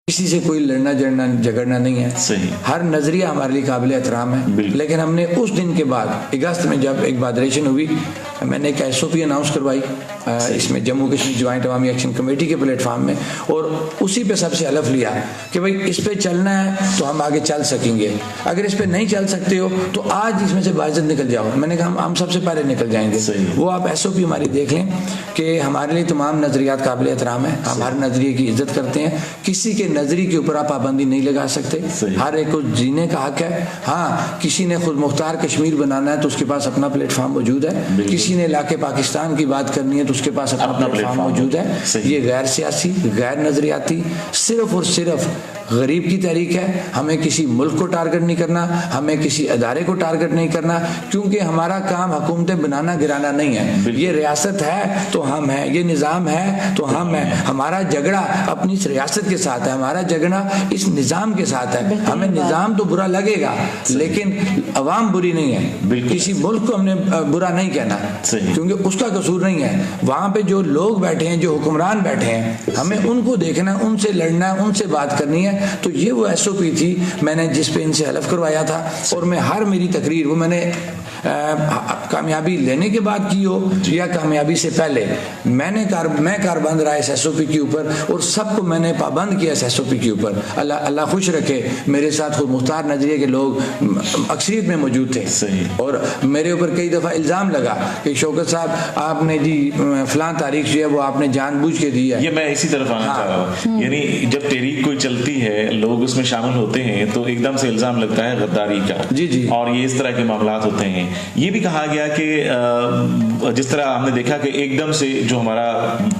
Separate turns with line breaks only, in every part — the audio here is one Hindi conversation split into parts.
किसी से कोई लड़ना झगड़ना नहीं है।
सही।
हर नजरिया हमारे लिए काबिल एहतराम है। लेकिन हमने उस दिन के बाद अगस्त में जब एक बादरेशन हुई, मैंने एक SOP अनाउंस करवाई इसमें जम्मू कश्मीर ज्वाइंट अवामी एक्शन कमेटी के प्लेटफॉर्म में, और उसी पे सबसे हलफ लिया कि भाई इस पे चलना है तो हम आगे चल सकेंगे, अगर इस पे नहीं चल सकते हो तो आज इसमें से बाइज्जत निकल जाओ। मैंने कहा हम सबसे पहले निकल जाएंगे। वो आप SOP हमारी देख लें कि हमारे लिए तमाम नजरियात काबिल एहतराम है, हम हर नजरिए की इज्जत करते हैं, किसी के नजरिए के ऊपर आप पाबंदी नहीं लगा सकते, हर एक को जीने का हक है। हाँ, किसी ने खुद मुख्तार कश्मीर बनाना है तो उसके पास अपना प्लेटफॉर्म मौजूद है, किसी ने इलाके पाकिस्तान की बात करनी है तो उसके पास अपना प्लेटफॉर्म मौजूद है। ये गैर सियासी, गैर नजरियाती, सिर्फ और सिर्फ गरीब की तहरीक है। हमें किसी मुल्क को टारगेट नहीं करना, हमें किसी अदारे को टारगेट नहीं करना, क्योंकि हमारा काम हुकूमतें बनाना गिराना नहीं है। ये रियासत है तो हम हैं, ये निज़ाम है तो हम हैं। हमारा झगड़ा अपनी इस रियासत के साथ है, हमारा झगड़ा इस निज़ाम के साथ है। हमें निज़ाम तो बुरा लगेगा लेकिन अवाम बुरी नहीं है। किसी मुल्क को हमने बुरा नहीं कहना क्योंकि उसका कसूर नहीं है। वहाँ पे जो लोग बैठे हैं, जो हुक्मरान बैठे हैं, हमें उनको देखना, उनसे लड़ना, उनसे बात करनी है। तो ये वो SOP थी मैंने जिस पे इनसे हलफ करवाया था, और मैं हर मेरी तकरीर वो मैंने कामयाबी लेने के बाद की हो या कामयाबी से पहले, मैं कारबंद रहा इस SOP के ऊपर और सबको मैंने पाबंद किया इस SOP के ऊपर। अल्लाह खुश रखे, मेरे साथ खुद मुख्तार नजरिए के लोग अक्सरियत में मौजूद थे और मेरे ऊपर कई दफ़ा इल्ज़ाम लगा कि शौकत साहब आपने जी फलां तारीख जो है वो आपने जानबूझ के दी है।
ये मैं इसी तरफ आना चाह रहा हूँ, यानी जब तहरीक कोई चलती है, लोग उसमें शामिल होते हैं तो एकदम से इल्ज़ाम लगता है गद्दारी का। जी। और ये इस तरह के मामला होते हैं। ये भी कहा गया कि जिस तरह हमने देखा कि एकदम से जो हमारा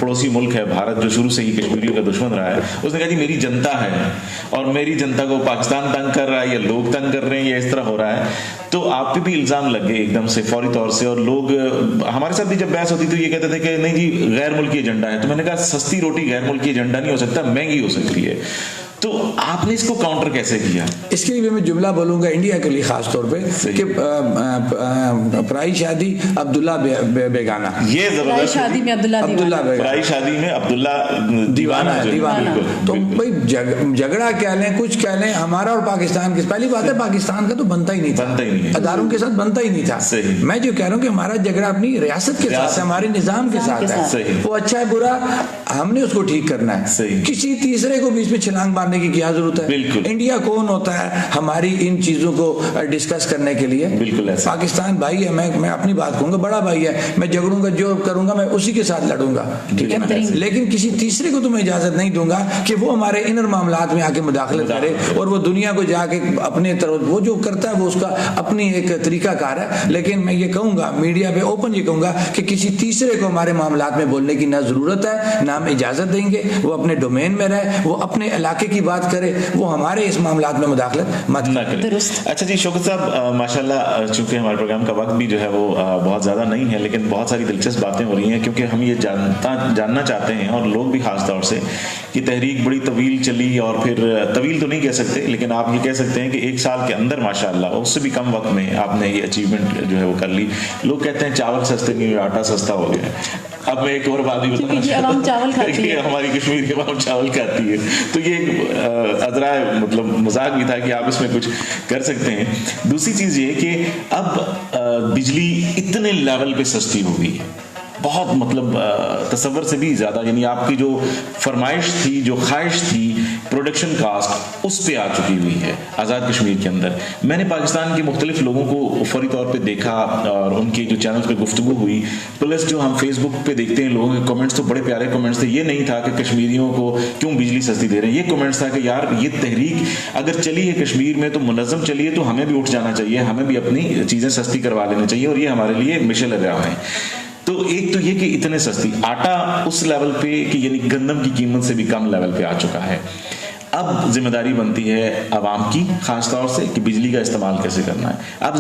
पड़ोसी मुल्क है भारत, जो शुरू से ही कश्मीरियों का दुश्मन रहा है, उसने कहा जी मेरी जनता है और मेरी जनता को पाकिस्तान तंग कर रहा है या लोग तंग कर रहे हैं या इस तरह हो रहा है। तो आप पे भी इल्जाम लग गए एकदम से फौरी तौर से, और लोग हमारे साथ भी जब बहस होती थी ये कहते थे कि नहीं जी गैर मुल्की एजेंडा है। तो मैंने कहा सस्ती रोटी गैर मुल्की एजेंडा नहीं हो सकता, महंगी हो सकती है। तो आपने इसको काउंटर कैसे किया?
इसके लिए मैं जुमला बोलूंगा इंडिया के लिए खास तौर पे कि पराई शादी अब्दुल्ला बेगाना।
ये जबरदस्त
शादी में अब्दुल्ला
पराई शादी में अब्दुल्ला दीवाना।
तो भाई झगड़ा कह लें, कुछ कह लें, हमारा और पाकिस्तान की पहली बात है, पाकिस्तान का तो बनता ही नहीं था, अदारों के साथ बनता ही नहीं था। मैं जो कह रहा हूँ कि हमारा झगड़ा अपनी रियासत के साथ है, हमारे निजाम के साथ है। वो अच्छा है बुरा हमने उसको ठीक करना है, किसी तीसरे को बीच में छलांग मारने की क्या जरूरत है? इंडिया कौन होता है हमारी इन चीजों को डिस्कस करने के लिए? बिल्कुल पाकिस्तान भाई है, मैं अपनी बात कहूंगा, बड़ा भाई है, मैं झगड़ूंगा, जो करूंगा मैं उसी के साथ लड़ूंगा, ठीक है ना? लेकिन किसी तीसरे को तो मैं इजाजत नहीं दूंगा कि वो हमारे इनर मामलात में आके मुदाखलत करे और वो दुनिया को जाके अपने तरफ वो जो करता है वो उसका अपनी एक तरीकाकार है। लेकिन मैं ये कहूंगा मीडिया पे ओपन ये कहूंगा कि किसी तीसरे को हमारे मामलात में बोलने की ना जरूरत है, ना हम इजाजत देंगे। वो अपने डोमेन में रहे, वो अपने इलाके की बात करे, वो हमारे इस मामलात में मुदाखलत मत करे।
अच्छा जी शौकत साहब, माशाल्लाह चूंकि हमारे प्रोग्राम का वक्त भी जो है वो बहुत ज़्यादा नहीं है, लेकिन बहुत सारी दिलचस्प बातें हो रही हैं क्योंकि हम ये जानना चाहते हैं और लोग भी खास तौर से कि तहरीक बड़ी तवील चली, और फिर तवील तो नहीं कह सकते लेकिन आप ये कह सकते हैं कि 1 साल के अंदर माशाल्लाह उससे भी कम वक्त में आपने ये अचीवमेंट जो है वो कर ली। लोग कहते हैं चावल सस्ते नहीं, आटा सस्ता हो गया। अब मैं एक और बात भी बताना
चावल खाती है,
हमारी कश्मीर की आवाम चावल खाती है, तो ये अजरा मतलब मजाक भी था कि आप इसमें कुछ कर सकते हैं। दूसरी चीज ये कि अब बिजली इतने लेवल पे सस्ती हो गई है, बहुत मतलब तसव्वुर से भी ज़्यादा, यानी आपकी जो फरमाइश थी, जो ख्वाहिश थी, प्रोडक्शन कास्ट उस पे आ चुकी हुई है आज़ाद कश्मीर के अंदर। मैंने पाकिस्तान के मुख्तलिफ लोगों को फौरी तौर पे देखा और उनके जो चैनल पे गुफ्तगू हुई, प्लस जो हम फेसबुक पे देखते हैं लोगों के कमेंट्स तो बड़े प्यारे कमेंट्स थे। ये नहीं था कि कश्मीरियों को क्यों बिजली सस्ती दे रहे हैं, ये कमेंट्स था कि यार ये तहरीक अगर चली है कश्मीर में तो मुनज़्ज़म चली है, तो हमें भी उठ जाना चाहिए, हमें भी अपनी चीज़ें सस्ती करवा लेनी चाहिए, और ये हमारे लिए मिशेल अज़रा है। तो एक तो ये कि इतने सस्ती, आटा उस लेवल पे कि यानी गंदम की कीमत से भी कम लेवल पे आ चुका है। अब जिम्मेदारी बनती है आवाम की खास तौर से कि बिजली का इस्तेमाल कैसे करना है। अब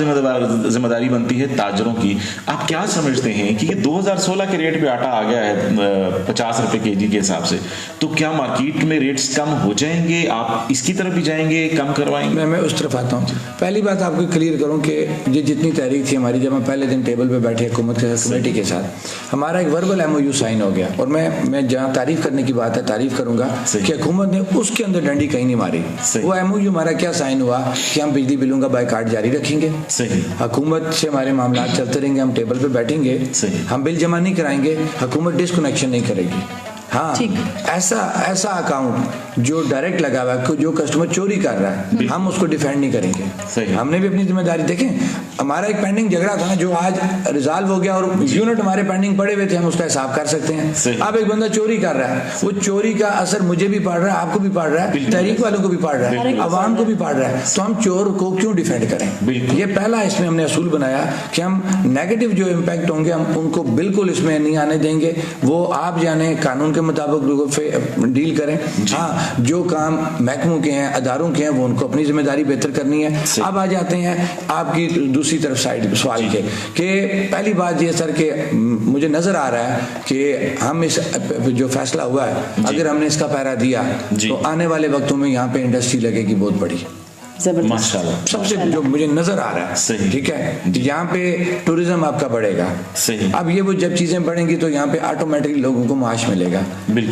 जिम्मेदारी बनती है ताजरों की। आप क्या समझते हैं कि ये 2016 के रेट पे आटा आ गया है 50 रुपए केजी के हिसाब से, तो क्या मार्केट में रेट्स कम हो जाएंगे? आप इसकी तरफ भी जाएंगे, कम करवाएंगे?
मैं उस तरफ आता हूँ। पहली बात आपको क्लियर करूँ कि ये जितनी तहरीक थी हमारी, जब हम पहले दिन टेबल पे बैठे हुकूमत के कमेटी के साथ, हमारा एक वर्बल MOU साइन हो गया, और मैं जहाँ तारीफ करने की बात है तारीफ करूंगा कि हुकूमत ने उसके अंदर तो डंडी कहीं नहीं मारी। वो MOU हमारा क्या साइन हुआ कि हम बिजली बिलों का बायकॉट जारी रखेंगे,
सही,
हुकूमत से हमारे मामला चलते रहेंगे, हम टेबल पे बैठेंगे, हम बिल जमा नहीं कराएंगे, हुकूमत डिस्कनेक्शन नहीं करेगी। हाँ, ऐसा अकाउंट जो डायरेक्ट लगा हुआ है, जो कस्टमर चोरी कर रहा है, हम उसको डिफेंड नहीं करेंगे। हमने भी अपनी जिम्मेदारी, देखें हमारा एक पेंडिंग झगड़ा था ना जो आज रिजॉल्व हो गया, और यूनिट हमारे पेंडिंग पड़े हुए थे, हम उसका हिसाब कर सकते हैं। अब एक बंदा चोरी कर रहा है, वो चोरी का असर मुझे भी पड़ रहा है, आपको भी पड़ रहा है, तहरीक वालों को भी पड़ रहा है, अवाम को भी पड़ रहा है, तो हम चोर को क्यों डिफेंड करें? ये पहला इसमें हमने असूल बनाया कि हम नेगेटिव जो इम्पैक्ट होंगे हम उनको बिल्कुल इसमें नहीं आने देंगे। वो आप जाने कानून के मुताबिक डील करें। हाँ, जो काम महकमों के हैं, अदारों के हैं, वो उनको अपनी जिम्मेदारी बेहतर करनी है। अब आ जाते हैं आपकी दूसरी तरफ साइड सवाल के कि पहली बात ये सर कि मुझे नजर आ रहा है कि हम इस जो फैसला हुआ है, अगर हमने इसका पैरा दिया तो आने वाले वक्तों में यहाँ पे इंडस्ट्री लगेगी बहुत बड़ी,
माशाल्लाह,
सबसे जो मुझे नजर आ रहा है।
सही,
ठीक है, यहाँ पे टूरिज्म आपका बढ़ेगा।
सही,
अब ये वो जब चीजें बढ़ेंगी तो यहाँ पे ऑटोमेटिकली लोगों को माश मिलेगा।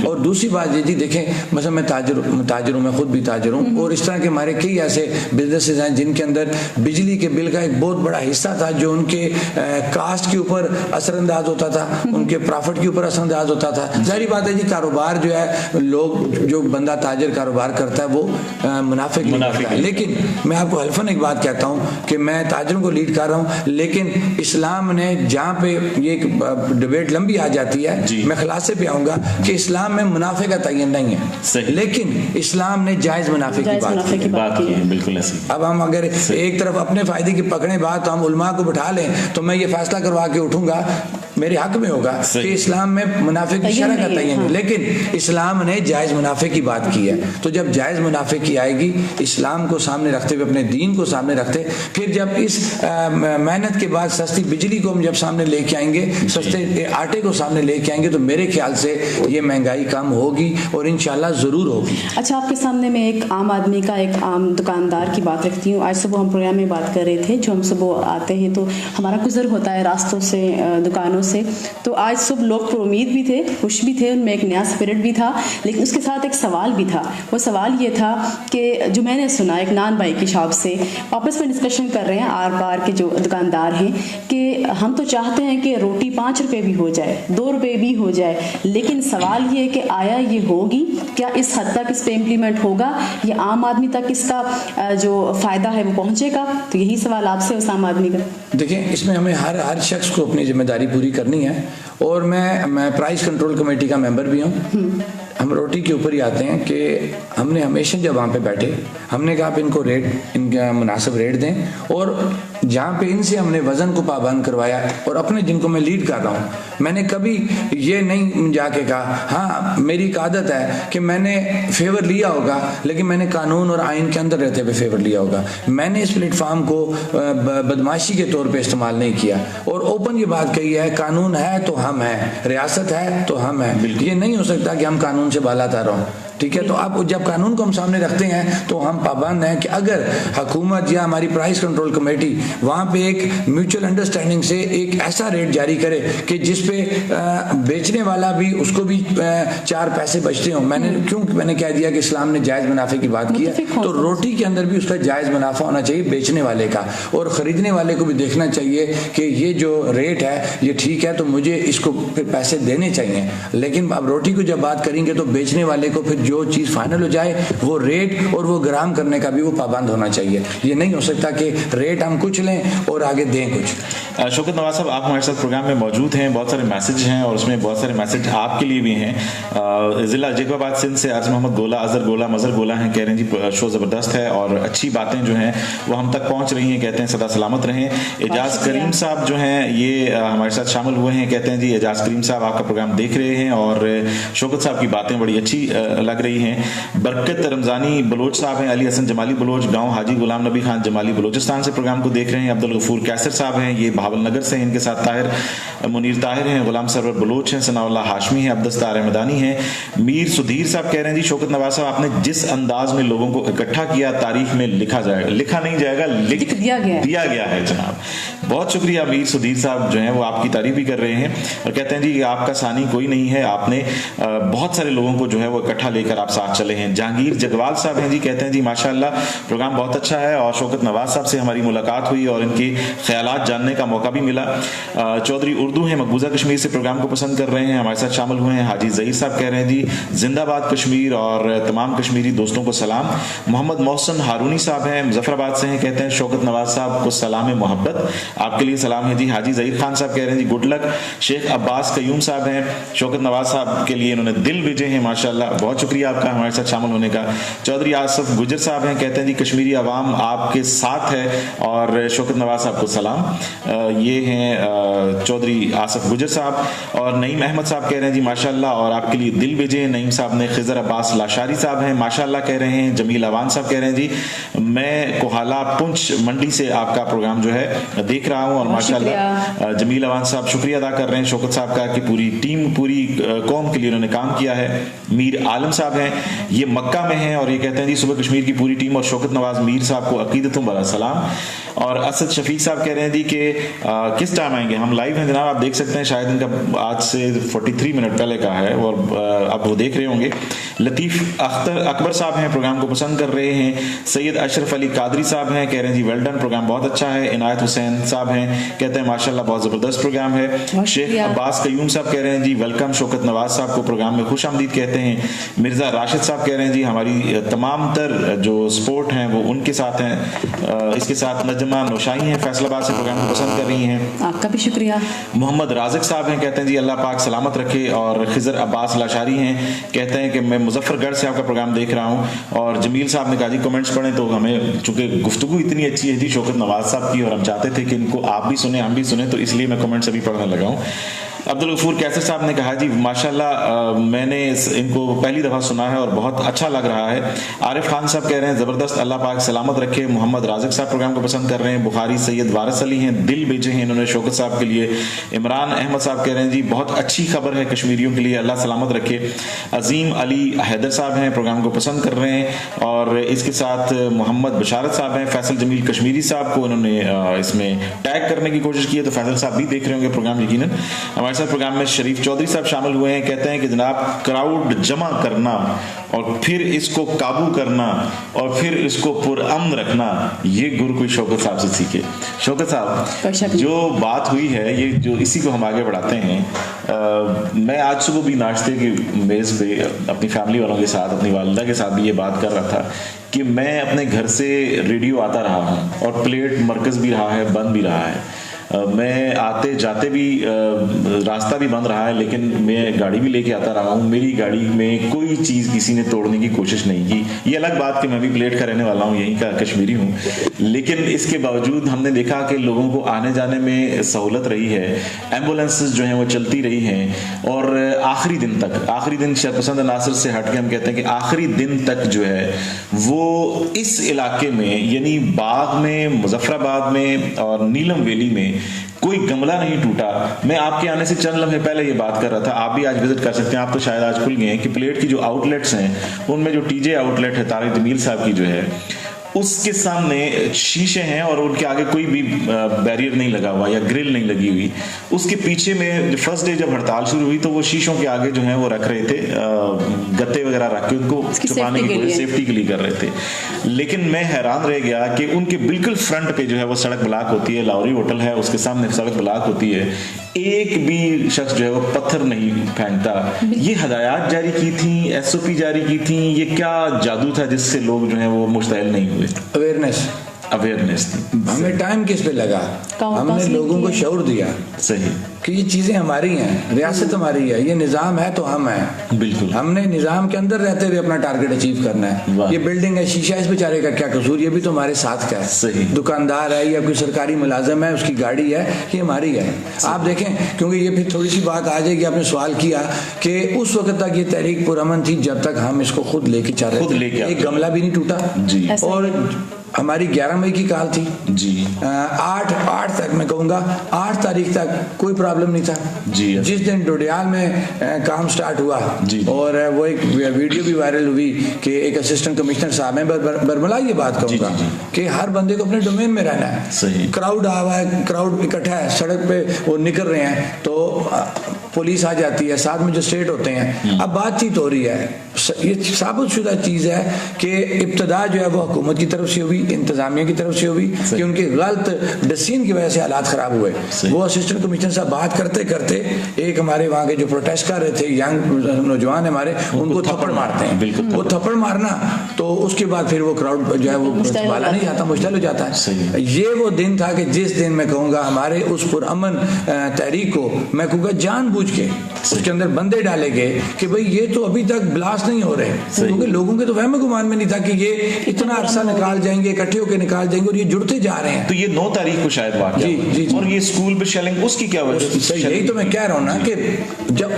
और दूसरी बात ये जी देखें, मतलब मैं ताजर हूँ, मैं खुद भी ताजर हूँ, और इस तरह के हमारे कई ऐसे बिजनेसेस हैं जिनके अंदर बिजली के बिल का एक बहुत बड़ा हिस्सा था जो उनके कास्ट के ऊपर असरअंदाज होता था, उनके प्रॉफिट के ऊपर असरअंदाज होता था। जाहिर बात है जी, कारोबार जो है, लोग जो बंदा ताजर कारोबार करता है वो मुनाफे के लिए करता है। लेकिन मैं आपको हल्फन एक बात कहता हूं कि मैं ताजरों को लीड कर रहा हूं, लेकिन इस्लाम ने, जहां पे ये एक डिबेट लंबी आ जाती है, मैं खुलासे पे आऊंगा कि इस्लाम में मुनाफे का तयन नहीं है, लेकिन इस्लाम ने जायज मुनाफे की बात की है।
बिल्कुल ऐसी।
अब हम अगर एक तरफ अपने फायदे की पकड़े बात, तो हम उलमा को बिठा लें तो मैं ये फैसला करवा के उठूंगा, मेरे हक में होगा कि इस्लाम में मुनाफे की शरह का तयन है, लेकिन इस्लाम ने जायज मुनाफे की बात की है। तो जब जायज मुनाफे की आएगी, इस्लाम को सामने रखते हुए, अपने दीन को सामने रखते, फिर जब इस मेहनत के बाद सस्ती बिजली को हम जब सामने लेके आएंगे, सस्ते आटे को सामने लेके आएंगे, तो मेरे ख्याल से ये महंगाई कम होगी और इंशाल्लाह जरूर होगी।
अच्छा, आपके सामने मैं एक आम आदमी का, एक आम दुकानदार की बात रखती हूँ। आज सुबह हम प्रोग्राम में बात कर रहे थे, जो हम सुबह आते हैं तो हमारा गुजर होता है रास्तों से, दुकानों से, तो आज सुबह लोग उम्मीद भी थे, खुश भी थे, उनमें एक नया स्पिरिट भी था, लेकिन उसके साथ एक सवाल भी था। वो सवाल ये था कि जो मैंने सुना एक नान भाई की शॉप से, आपस में डिस्कशन कर रहे हैं आर पार के जो दुकानदार हैं कि हम तो चाहते हैं कि रोटी 5 रुपए भी हो जाए, 2 रुपए भी हो जाए, लेकिन सवाल ये है कि आया ये होगी क्या, इस हद तक इस पे इम्प्लीमेंट होगा, ये आम आदमी तक इसका जो फायदा है वो पहुंचेगा? तो यही सवाल आपसे उस आम आदमी का।
देखिए, इसमें हमें हर शख्स को अपनी जिम्मेदारी पूरी करनी है, और मैं प्राइस कंट्रोल कमेटी का मेंबर भी हूँ। हम रोटी के ऊपर ही आते हैं कि हमने हमेशा जब वहाँ पे बैठे, हमने कहा आप इनको रेट, इनका मुनासिब रेट दें, और जहाँ पे इनसे हमने वज़न को पाबंद करवाया, और अपने जिनको मैं लीड कर रहा हूँ, मैंने कभी ये नहीं जाके कहा, हाँ मेरी एक आदत है कि मैंने फेवर लिया होगा, लेकिन मैंने कानून और आइन के अंदर रहते हुए फेवर लिया होगा। मैंने इस प्लेटफॉर्म को बदमाशी के तौर पे इस्तेमाल नहीं किया, और ओपन ये बात कही है, कानून है तो हम हैं, रियासत है तो हम हैं। ये नहीं हो सकता कि हम कानून से बालातर हों। ठीक है, तो अब जब कानून को हम सामने रखते हैं तो हम पाबंद हैं कि अगर हुकूमत या हमारी प्राइस कंट्रोल कमेटी वहाँ पे एक म्यूचुअल अंडरस्टैंडिंग से एक ऐसा रेट जारी करे कि जिस पे बेचने वाला भी, उसको भी 4 पैसे बचते हों। मैंने कह दिया कि इस्लाम ने जायज़ मुनाफे की बात की है, तो रोटी के अंदर भी उसका जायज़ मुनाफा होना चाहिए बेचने वाले का, और ख़रीदने वाले को भी देखना चाहिए कि ये जो रेट है ये ठीक है, तो मुझे इसको फिर पैसे देने चाहिए। लेकिन अब रोटी को जब बात करेंगे तो बेचने वाले को फिर जो चीज़ फाइनल हो जाए वो रेट और वो ग्राम करने का भी वो पाबंद होना चाहिए। ये नहीं हो सकता कि रेट हम कुछ लें और आगे दें कुछ।
शौकत नवाज साहब, आप हमारे साथ प्रोग्राम में मौजूद हैं, बहुत सारे मैसेज हैं और उसमें बहुत सारे मैसेज आपके लिए भी हैं। ज़िला जैकोबाबाद सिंध से अर्ज मोहम्मद गोला, अजहर गोला, मजहर गोला हैं, कह रहे हैं जी शो ज़बरदस्त है और अच्छी बातें जो हैं वो हम तक पहुँच रही हैं, कहते हैं सदा सलामत रहें। एजाज करीम साहब जो हैं ये हमारे साथ शामिल हुए हैं, कहते हैं जी एजाज करीम साहब आपका प्रोग्राम देख रहे हैं और शौकत साहब की बातें बड़ी अच्छी लग रही हैं। बरकत रमजानी बलोच साहब हैं, अली हसन जमाली बलोच, गांव हाजी गुलाम नबी खान जमाली बलोचिस्तान से प्रोग्राम को देख रहे हैं। अब्दुल गफूर कैसर साहब हैं, ये भावल नगर से, इनके साथ ताहिर मुनीर ताहिर हैं, गुलाम सरवर बलोच हैं, सनाउल्लाह हाशमी हैं, अब्दस्तार मदानी हैं। मीर सुधीर साहब कह रहे हैं जी शौकत नवाज साहब आपने जिस अंदाज में लोगों को इकट्ठा किया तारीख में लिखा जाएगा, लिखा नहीं जाएगा, लिख दिया गया है जनाब। बहुत शुक्रिया मीर सुधीर साहब जो हैं वो आपकी तारीफ भी कर रहे हैं और कहते हैं जी आपका सानी कोई नहीं है, आपने बहुत सारे लोगों को जो है वो इकट्ठा लेके लेकर आप साथ चले हैं। जहांगीर जगवाल साहब हैं जी, कहते हैं जी माशाल्लाह प्रोग्राम बहुत अच्छा है और शौकत नवाज साहब से हमारी मुलाकात हुई और इनके ख्यालात जानने का मौका भी मिला। चौधरी उर्दू हैं, मकबूजा कश्मीर से प्रोग्राम को पसंद कर रहे हैं, हमारे साथ शामिल हुए हैं। हाजी ज़हीर साहब कह रहे हैं जी जिंदाबाद कश्मीर और तमाम कश्मीरी दोस्तों को सलाम। मोहम्मद मोहसन हारूनी साहब हैं, मुजफ्फराबाद से हैं, कहते हैं शौकत नवाज साहब को सलाम मोहब्बत, आपके लिए सलाम है जी। हाजी ज़हीर खान साहब कह रहे हैं जी गुड लक। शेख अब्बास कयूम साहब हैं, शौकत नवाज साहब के लिए इन्होंने दिल भेजे हैं, माशाल्लाह बहुत शुक्रिया आपका हमारे साथ शामिल होने का। चौधरी आसफ गुजर साहब हैं, कहते हैं जी कश्मीरी अवाम आपके साथ है और शौकत नवाज साहब को सलाम। ये हैं चौधरी आसफ गुजर साहब। और नईम अहमद साहब कह रहे हैं जी माशाल्लाह और आपके लिए दिल भेजे हैं नईम साहब ने। खिजर अब्बास लाशारी साहब हैं, माशाल्लाह कह रहे हैं। जमील अवान साहब कह रहे हैं जी मैं कोहाला पुंछ मंडी से आपका प्रोग्राम जो है देख रहा हूँ और माशाल्लाह जमील अवान साहब शुक्रिया अदा कर रहे हैं शौकत साहब का कि पूरी टीम पूरी कौम के लिए उन्होंने काम किया है। मीर आलम साहब हैं, ये मक्का में हैं और ये कहते हैं जी सुबह कश्मीर की पूरी टीम और शौकत नवाज मीर साहब को अकीदतों बड़ा सलाम। और असद शफीक साहब कह रहे हैं जी कि किस टाइम आएंगे, हम लाइव हैं जनाब, आप देख सकते हैं, शायद इनका आज से 43 मिनट पहले का है और अब वो देख रहे होंगे। लतीफ़ अकबर साहब हैं, प्रोग्राम को पसंद कर रहे हैं। सैयद अशरफ अली कादरी साहब हैं, कह रहे हैं जी वेल डन, प्रोग्राम बहुत अच्छा है। इनायत हुसैन साहब हैं, कहते हैं माशाल्लाह बहुत ज़बरदस्त प्रोग्राम है। शेख अब्बास कयूम साहब कह रहे हैं जी वेलकम शौकत नवाज साहब को प्रोग्राम में खुश आमदीद कहते हैं। मिर्ज़ा राशिद साहब कह रहे हैं जी हमारी तमाम तर जो स्पोर्ट हैं वो उनके साथ हैं। इसके साथ नजमा नौशाई हैं, फैसलाबाद से प्रोग्राम को पसंद कर रही हैं,
आपका भी शुक्रिया।
मोहम्मद राजिक साहब हैं, कहते हैं जी अल्लाह पाक सलामत रखे। और खिजर अब्बास लाशारी हैं, कहते हैं कि मैं मुजफ्फरगढ़ से आपका प्रोग्राम देख रहा हूं। और जमील साहब ने कहा जी कमेंट्स पढ़ें, तो हमें चूंकि गुफ्तगू इतनी अच्छी है जी शौकत नवाज साहब की और हम चाहते थे कि इनको आप भी सुने हम भी सुने, तो इसलिए मैं कमेंट्स अभी पढ़ने लगा हूँ। अब्दुल गफूर कैसर साहब ने कहा जी माशाल्लाह मैंने इनको पहली दफ़ा सुना है और बहुत अच्छा लग रहा है। आरिफ खान साहब कह रहे हैं ज़बरदस्त, अल्लाह पाक सलामत रखे। मोहम्मद राजिक साहब प्रोग्राम को पसंद कर रहे हैं। बुखारी सैयद वारिस अली हैं, दिल भेजे हैं इन्होंने शौकत साहब के लिए। इमरान अहमद साहब कह रहे हैं जी बहुत अच्छी खबर है कश्मीरियों के लिए, अल्लाह सलामत रखे। अजीम अली हैदर साहब हैं, प्रोग्राम को पसंद कर रहे हैं। और इसके साथ मोहम्मद बशारत साहब हैं, फैसल जमील कश्मीरी साहब को उन्होंने इसमें टैग करने की कोशिश की है, तो फैसल साहब भी देख रहे होंगे प्रोग्राम यकीनन। हमारे साथ प्रोग्राम में शरीफ चौधरी साहब शामिल हुए हैं, कहते हैं कि जनाब क्राउड जमा करना और फिर इसको काबू करना और फिर इसको पुरअमन रखना, ये गुर कोई शौकत साहब से सीखे। शौकत साहब जो बात हुई है ये जो इसी को हम आगे बढ़ाते हैं। मैं आज सुबह भी नाश्ते की मेज पे अपनी फैमिली वालों के साथ अपनी वालिदा के साथ भी ये बात कर रहा था कि मैं अपने घर से रेडियो आता रहा हूँ और प्लेट मरकज भी रहा है, बंद भी रहा है। मैं आते जाते भी रास्ता भी बंद रहा है, लेकिन मैं गाड़ी भी लेके आता रहा हूँ। मेरी गाड़ी में कोई चीज़ किसी ने तोड़ने की कोशिश नहीं की। ये अलग बात कि मैं भी प्लेट का रहने वाला हूँ, यहीं का कश्मीरी हूँ, लेकिन इसके बावजूद हमने देखा कि लोगों को आने जाने में सहूलत रही है। एम्बुलेंसेस जो हैं वो चलती रही हैं और आखिरी दिन तक, आखिरी दिन शरपसंद अनासर से हट के हम कहते हैं कि आखिरी दिन तक जो है वो इस इलाके में यानी बाग में, मुजफ्फराबाद में और नीलम वैली में कोई गमला नहीं टूटा। मैं आपके आने से चंद लम्हे पहले ये बात कर रहा था, आप भी आज विजिट कर सकते हैं, आप तो शायद आज खुल गए हैं, कि प्लेट की जो आउटलेट्स हैं उनमें जो टीजे आउटलेट है तारिक जमील साहब की जो है उसके सामने शीशे हैं और उनके आगे कोई भी बैरियर नहीं लगा हुआ या ग्रिल नहीं लगी हुई। उसके पीछे में फर्स्ट डे जब हड़ताल शुरू हुई तो वो शीशों के आगे जो है वो रख रहे थे गत्ते वगैरह रख के उनको छुपाने की कोशिश सेफ्टी के लिए कर रहे थे। लेकिन मैं हैरान रह गया कि उनके बिल्कुल फ्रंट पे जो है वो सड़क ब्लॉक होती है, लाहौरी होटल है उसके सामने सड़क ब्लॉक होती है, एक भी शख्स जो है वो पत्थर नहीं फेंकता। ये हदायत जारी की थी, SOP जारी की थी, ये क्या जादू था जिससे लोग जो है वो मुश्तइल नहीं हुए? अवेयरनेस
हमें टाइम किस पे लगा, हमने लोगों को शऊर दिया
सही
कि ये चीजें हमारी हैं, रियासत हमारी है, ये निजाम है तो हम हैं।
बिल्कुल
हमने निजाम के अंदर रहते हुए अपना टारगेट अचीव करना है। ये बिल्डिंग है, शीशा, इस बेचारे का क्या कसूर, ये भी तो हमारे साथ का है।
सही
दुकानदार है या कोई सरकारी मुलाजिम है, उसकी गाड़ी है, ये हमारी है। आप देखें, क्योंकि ये फिर थोड़ी सी बात आ जाएगी, आपने सवाल किया कि उस वक्त तक ये तहरीक पुरअमन थी जब तक हम इसको खुद लेके चल रहे थे, एक गमला भी नहीं टूटा
जी।
और हमारी 11 मई की कॉल थी
जी,
8 तक मैं कहूँगा 8 तारीख तक कोई प्रॉब्लम नहीं था
जी।
जिस दिन डोडियाल में काम स्टार्ट हुआ
जी। और
वो एक वीडियो भी वायरल हुई कि एक असिस्टेंट कमिश्नर साहब हैं, बरमला ये बात कहूँगा कि हर बंदे को अपने डोमेन में रहना है।
सही
क्राउड आ हुआ है, क्राउड इकट्ठा है, सड़क पे वो निकल रहे हैं तो पुलिस आ जाती है, साथ में जो स्टेट होते हैं। अब बातचीत हो रही है ये साबितशुदा चीज़ है कि इब्तदा जो है वो हुकूमत की तरफ से हुई, इंतजामिया की तरफ से हुई कि उनके गलत डिसीजन की वजह से हालात ख़राब हुए। वो असिस्टेंट कमिश्नर साहब बात करते करते एक हमारे वहाँ के जो प्रोटेस्ट कर रहे थे यंग नौजवान हमारे, उनको थप्पड़ मारते हैं। वो थप्पड़ मारना तो उसके बाद फिर वो क्राउड जो है वो संभाला नहीं जाता, मुश्किल हो जाता है। ये वो दिन था कि जिस दिन मैं कहूँगा हमारे उस पुरअमन तहरीक को मैं कहूँगा जानबूझ के उसके अंदर बंदे डाले गए कि भाई ये तो अभी तक ब्लास्ट नहीं हो रहे, क्योंकि लोगों के तो वहम गुमान में नहीं था कि ये इतना अरसा निकाल जाएंगे, इकट्ठे होकर निकाल जाएंगे, और ये जुड़ते जा रहे हैं।
तो ये 9 तारीख को शायद वाक़या हुआ। और ये स्कूल पे शेलिंग, उसकी क्या वजह?
यही तो मैं कह रहा हूँ ना कि जब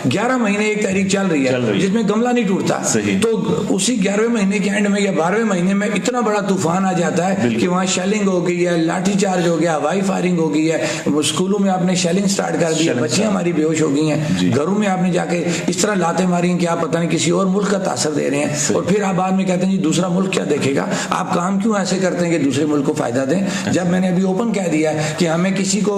11 महीने एक तारीख चल रही है जिसमें गमला नहीं टूटता, तो उसी 11वें महीने के एंड में या 12वें महीने में इतना बड़ा तूफान आ जाता है कि वहाँ शेलिंग हो गई है, लाठी चार्ज हो गया, हवाई फायरिंग हो गई है, स्कूलों में आपने शेलिंग स्टार्ट कर दी है, बच्चियां हमारी बेहोश हो गई हैं, घरों में आपने जाके इस तरह लाते मारी हैं कि आप पता नहीं किसी और मुल्क का तासर दे रहे हैं, और फिर आप बाद में कहते हैं जी दूसरा मुल्क क्या देखेगा। आप काम क्यों ऐसे करते हैं कि दूसरे मुल्क को फायदा दें, जब मैंने अभी ओपन कह दिया है कि हमें किसी को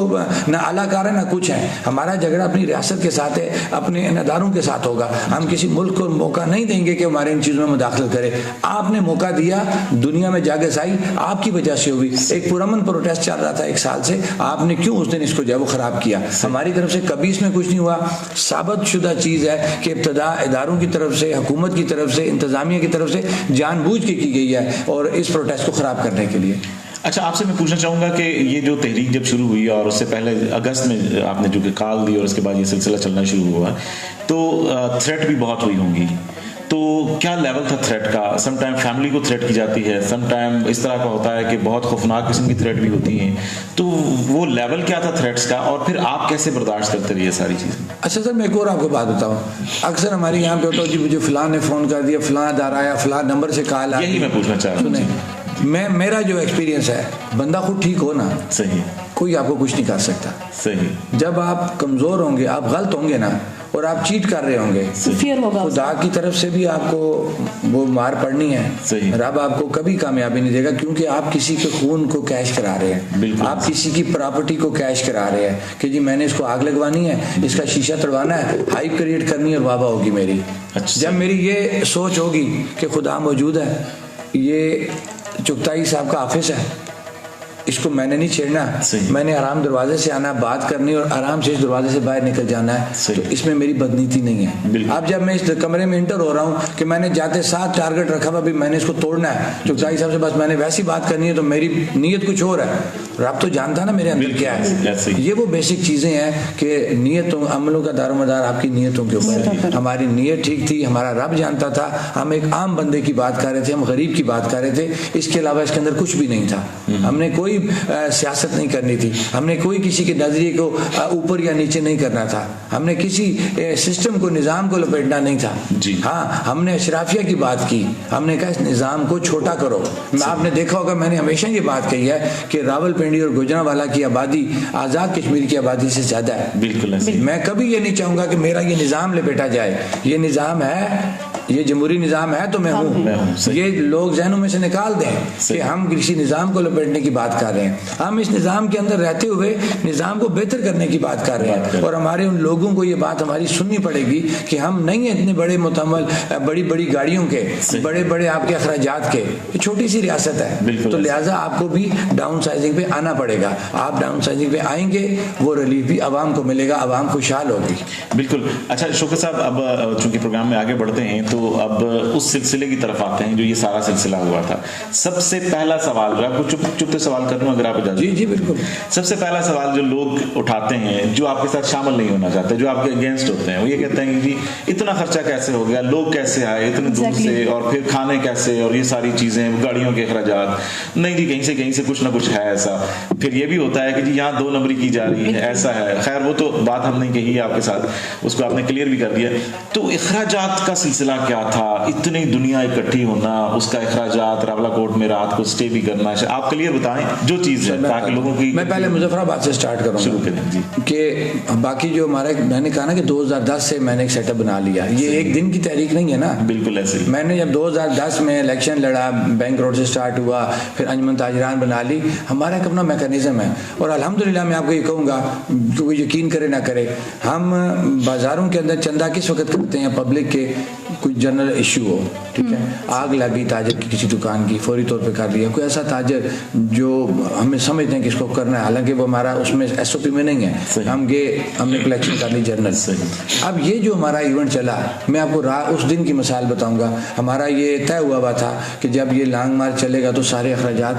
ना अलाकार है ना कुछ है, हमारा झगड़ा अपनी रियासत के साथ है, अपने इदारों के साथ होगा। हम किसी मुल्क को मौका नहीं देंगे कि हमारे इन चीज़ों में मुदाखलत करे। आपने मौका दिया, दुनिया में जागस आई, आपकी वजह से हुई। एक पुरअमन प्रोटेस्ट चल रहा था 1 साल से, आपने क्यों उस दिन इसको जो है वो खराब किया। हमारी तरफ से कभी इसमें कुछ नहीं हुआ। साबितशुदा चीज़ है कि इब्तदा इदारों की तरफ से, हुकूमत की तरफ से, इंतजामिया की तरफ से जानबूझ के की गई है और इस प्रोटेस्ट को खराब करने के लिए।
अच्छा, आपसे मैं पूछना चाहूँगा कि ये जो तहरीक जब शुरू हुई और उससे पहले अगस्त में आपने जो कि कॉल दी और उसके बाद ये सिलसिला चलना शुरू हुआ, तो थ्रेट भी बहुत हुई होंगी, तो क्या लेवल था थ्रेट का? सम टाइम फैमिली को थ्रेट की जाती है, सम टाइम इस तरह का होता है कि बहुत खौफनाक किस्म की थ्रेट भी होती हैं, तो वो लेवल क्या था थ्रेट्स का, और फिर आप कैसे बर्दाश्त करते रहिए सारी चीज़ें?
अच्छा सर, मैं एक और आपको बात बताऊँ, अक्सर हमारे यहाँ पे होता है जी मुझे फलां ने फ़ोन कर दिया, फलां अदारा आया, फलां नंबर से कॉल आई।
यही मैं पूछना चाह रहा हूँ।
मेरा जो एक्सपीरियंस है, बंदा खुद ठीक हो ना, सही, कोई आपको कुछ नहीं कर सकता। सही, जब आप कमज़ोर होंगे, आप गलत होंगे ना, और आप चीट कर रहे होंगे, खुदा की तरफ से भी आपको वो मार पड़नी है। रब आपको कभी कामयाबी नहीं देगा, क्योंकि आप किसी के खून को कैश करा रहे हैं, आप किसी की प्रॉपर्टी को कैश करा रहे हैं कि जी मैंने इसको आग लगवानी है, इसका शीशा तोड़वाना है, हाइप क्रिएट करनी है और वाह होगी मेरी। जब मेरी ये सोच होगी कि खुदा मौजूद है, ये चुगताई साहब का ऑफिस है, इसको मैंने नहीं छेड़ना, मैंने आराम दरवाजे से आना, बात करनी और आराम से इस दरवाजे से बाहर निकल जाना है, तो इसमें मेरी बदनीति नहीं है। अब जब मैं इस कमरे में इंटर हो रहा हूँ कि मैंने जाते साथ टारगेट रखा हुआ, अभी मैंने इसको तोड़ना है, चुगताई साहब से बस मैंने वैसी बात करनी है, तो मेरी नीयत कुछ और है, रब तो जानता ना मेरे अंदर क्या है। ये वो बेसिक चीज़ें हैं कि नीयतों, अमलों का दारोमदार आपकी नीयतों के ऊपर है। हमारी नीयत ठीक थी, हमारा रब जानता था, हम एक आम बंदे की बात कर रहे थे, हम गरीब की बात कर रहे थे, इसके अलावा इसके अंदर कुछ भी नहीं था। हमने कोई सियासत नहीं करनी थी, हमने कोई किसी के नजरिए को ऊपर या नीचे नहीं करना था, हमने किसी सिस्टम को, निज़ाम को लपेटना नहीं था। हाँ, हमने अशराफिया की बात की, हमने कहा इस निज़ाम को छोटा करो। आपने देखा होगा मैंने हमेशा ये बात कही है कि रावलपिंडी और गुजरांवाला की आबादी आज़ाद कश्मीर की आबादी से ज़्यादा है। बिल्कुल, मैं कभी ये नहीं चाहूँगा कि मेरा ये निज़ाम लपेटा जाए। ये निज़ाम है, ये जमहूरी निज़ाम है तो मैं हूँ। ये लोग जहनों में से निकाल दें कि हम किसी निज़ाम को लपेटने की बात कर रहे हैं। हम इस निज़ाम के अंदर रहते हुए निज़ाम को बेहतर करने की बात कर रहे हैं, और हमारे उन लोगों को ये बात हमारी सुननी पड़ेगी कि हम नहीं है इतने बड़े मुतमल, बड़ी बड़ी गाड़ियों के, बड़े बड़े आपके अखराजात के, छोटी सी रियासत है, तो लिहाजा आपको भी डाउन साइजिंग पे आना पड़ेगा। आप डाउन साइजिंग पे आएंगे, वो रिलीफ भी आवाम को मिलेगा, आवाम खुशहाल होगी।
बिल्कुल। अच्छा शौकत साहब, अब चूंकि प्रोग्राम में आगे बढ़ते हैं तो अब उस सिलसिले की तरफ आते हैं जो ये सारा सिलसिला हुआ था। सबसे पहला सवाल, आपको चुपते सवाल कर दूं अगर आप इजाजत?
जी बिल्कुल।
सबसे पहला सवाल जो लोग उठाते हैं, जो आपके साथ शामिल नहीं होना चाहते, जो आपके अगेंस्ट होते हैं, वो ये कहते हैं कि जी इतना खर्चा कैसे हो गया, लोग कैसे आए इतने दूर से, और फिर खाने कैसे, और ये सारी चीजें, गाड़ियों के अखराजात, नहीं जी कहीं से कुछ ना कुछ है ऐसा। फिर ये भी होता है कि जी यहाँ 2 नंबरी की जा रही है, ऐसा है। खैर वो तो बात हमने कही है आपके साथ, उसको आपने क्लियर भी कर दिया। तो अखराजात का सिलसिला क्या था? इतनी दुनिया इकट्ठी होना, उसका अखराजात, रावलाकोट में रात को स्टे भी करना, आप क्लियर बताएं जो चीज है ताकि लोगों की।
मैं पहले मुजफ्फराबाद से स्टार्ट करूंगा,
शुरू करें जी।
कि बाकी जो हमारा, मैंने कहा ना कि 2010 से मैंने एक सेटअप बना लिया, ये एक दिन की तहरीक नहीं है ना।
बिल्कुल ऐसे ही।
मैंने जब 2010 में इलेक्शन लड़ा, बैंक रोड से स्टार्ट हुआ, फिर अंजुमन ताजरान बना ली, हमारा एक अपना मैकेनिज्म है। और अल्हम्दुलिल्लाह मैं आपको ये कहूँगा, क्योंकि यकीन करे ना करे, हम बाजारों के अंदर चंदा किस वक्त करते हैं पब्लिक के, कोई जनरल इशू हो, ठीक है, आग लगी ताजर की किसी दुकान की, फौरी तौर पे कर लिया। कोई ऐसा ताजर जो हमें समझते हैं कि इसको करना है, हालांकि वो हमारा उसमें SOP में नहीं है, हम गए, हमने कलेक्शन कर ली जनरल से। अब ये जो हमारा इवेंट चला, मैं आपको उस दिन की मिसाल बताऊंगा। हमारा ये तय हुआ था कि जब ये लॉन्ग मार्च चलेगा तो सारे अखराजात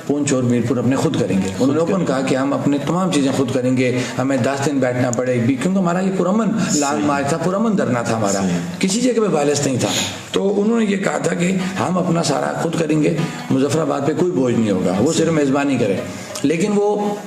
पुंछ और मीरपुर अपने खुद करेंगे। उन लोगों ने कहा कि हम अपने तमाम चीज़ें खुद करेंगे, हमें 10 दिन बैठना पड़ेगी, क्योंकि हमारा ये पुरअमन लॉन्ग मार्च था, पुरअमन धरना था हमारा, किसी जगह पे वायलेंस नहीं था। तो उन्होंने ये कहा था कि हम अपना सारा खुद करेंगे, मुजफ्फराबाद पे कोई बोझ नहीं होगा, वो सिर्फ मेज़बानी करे। लेकिन वो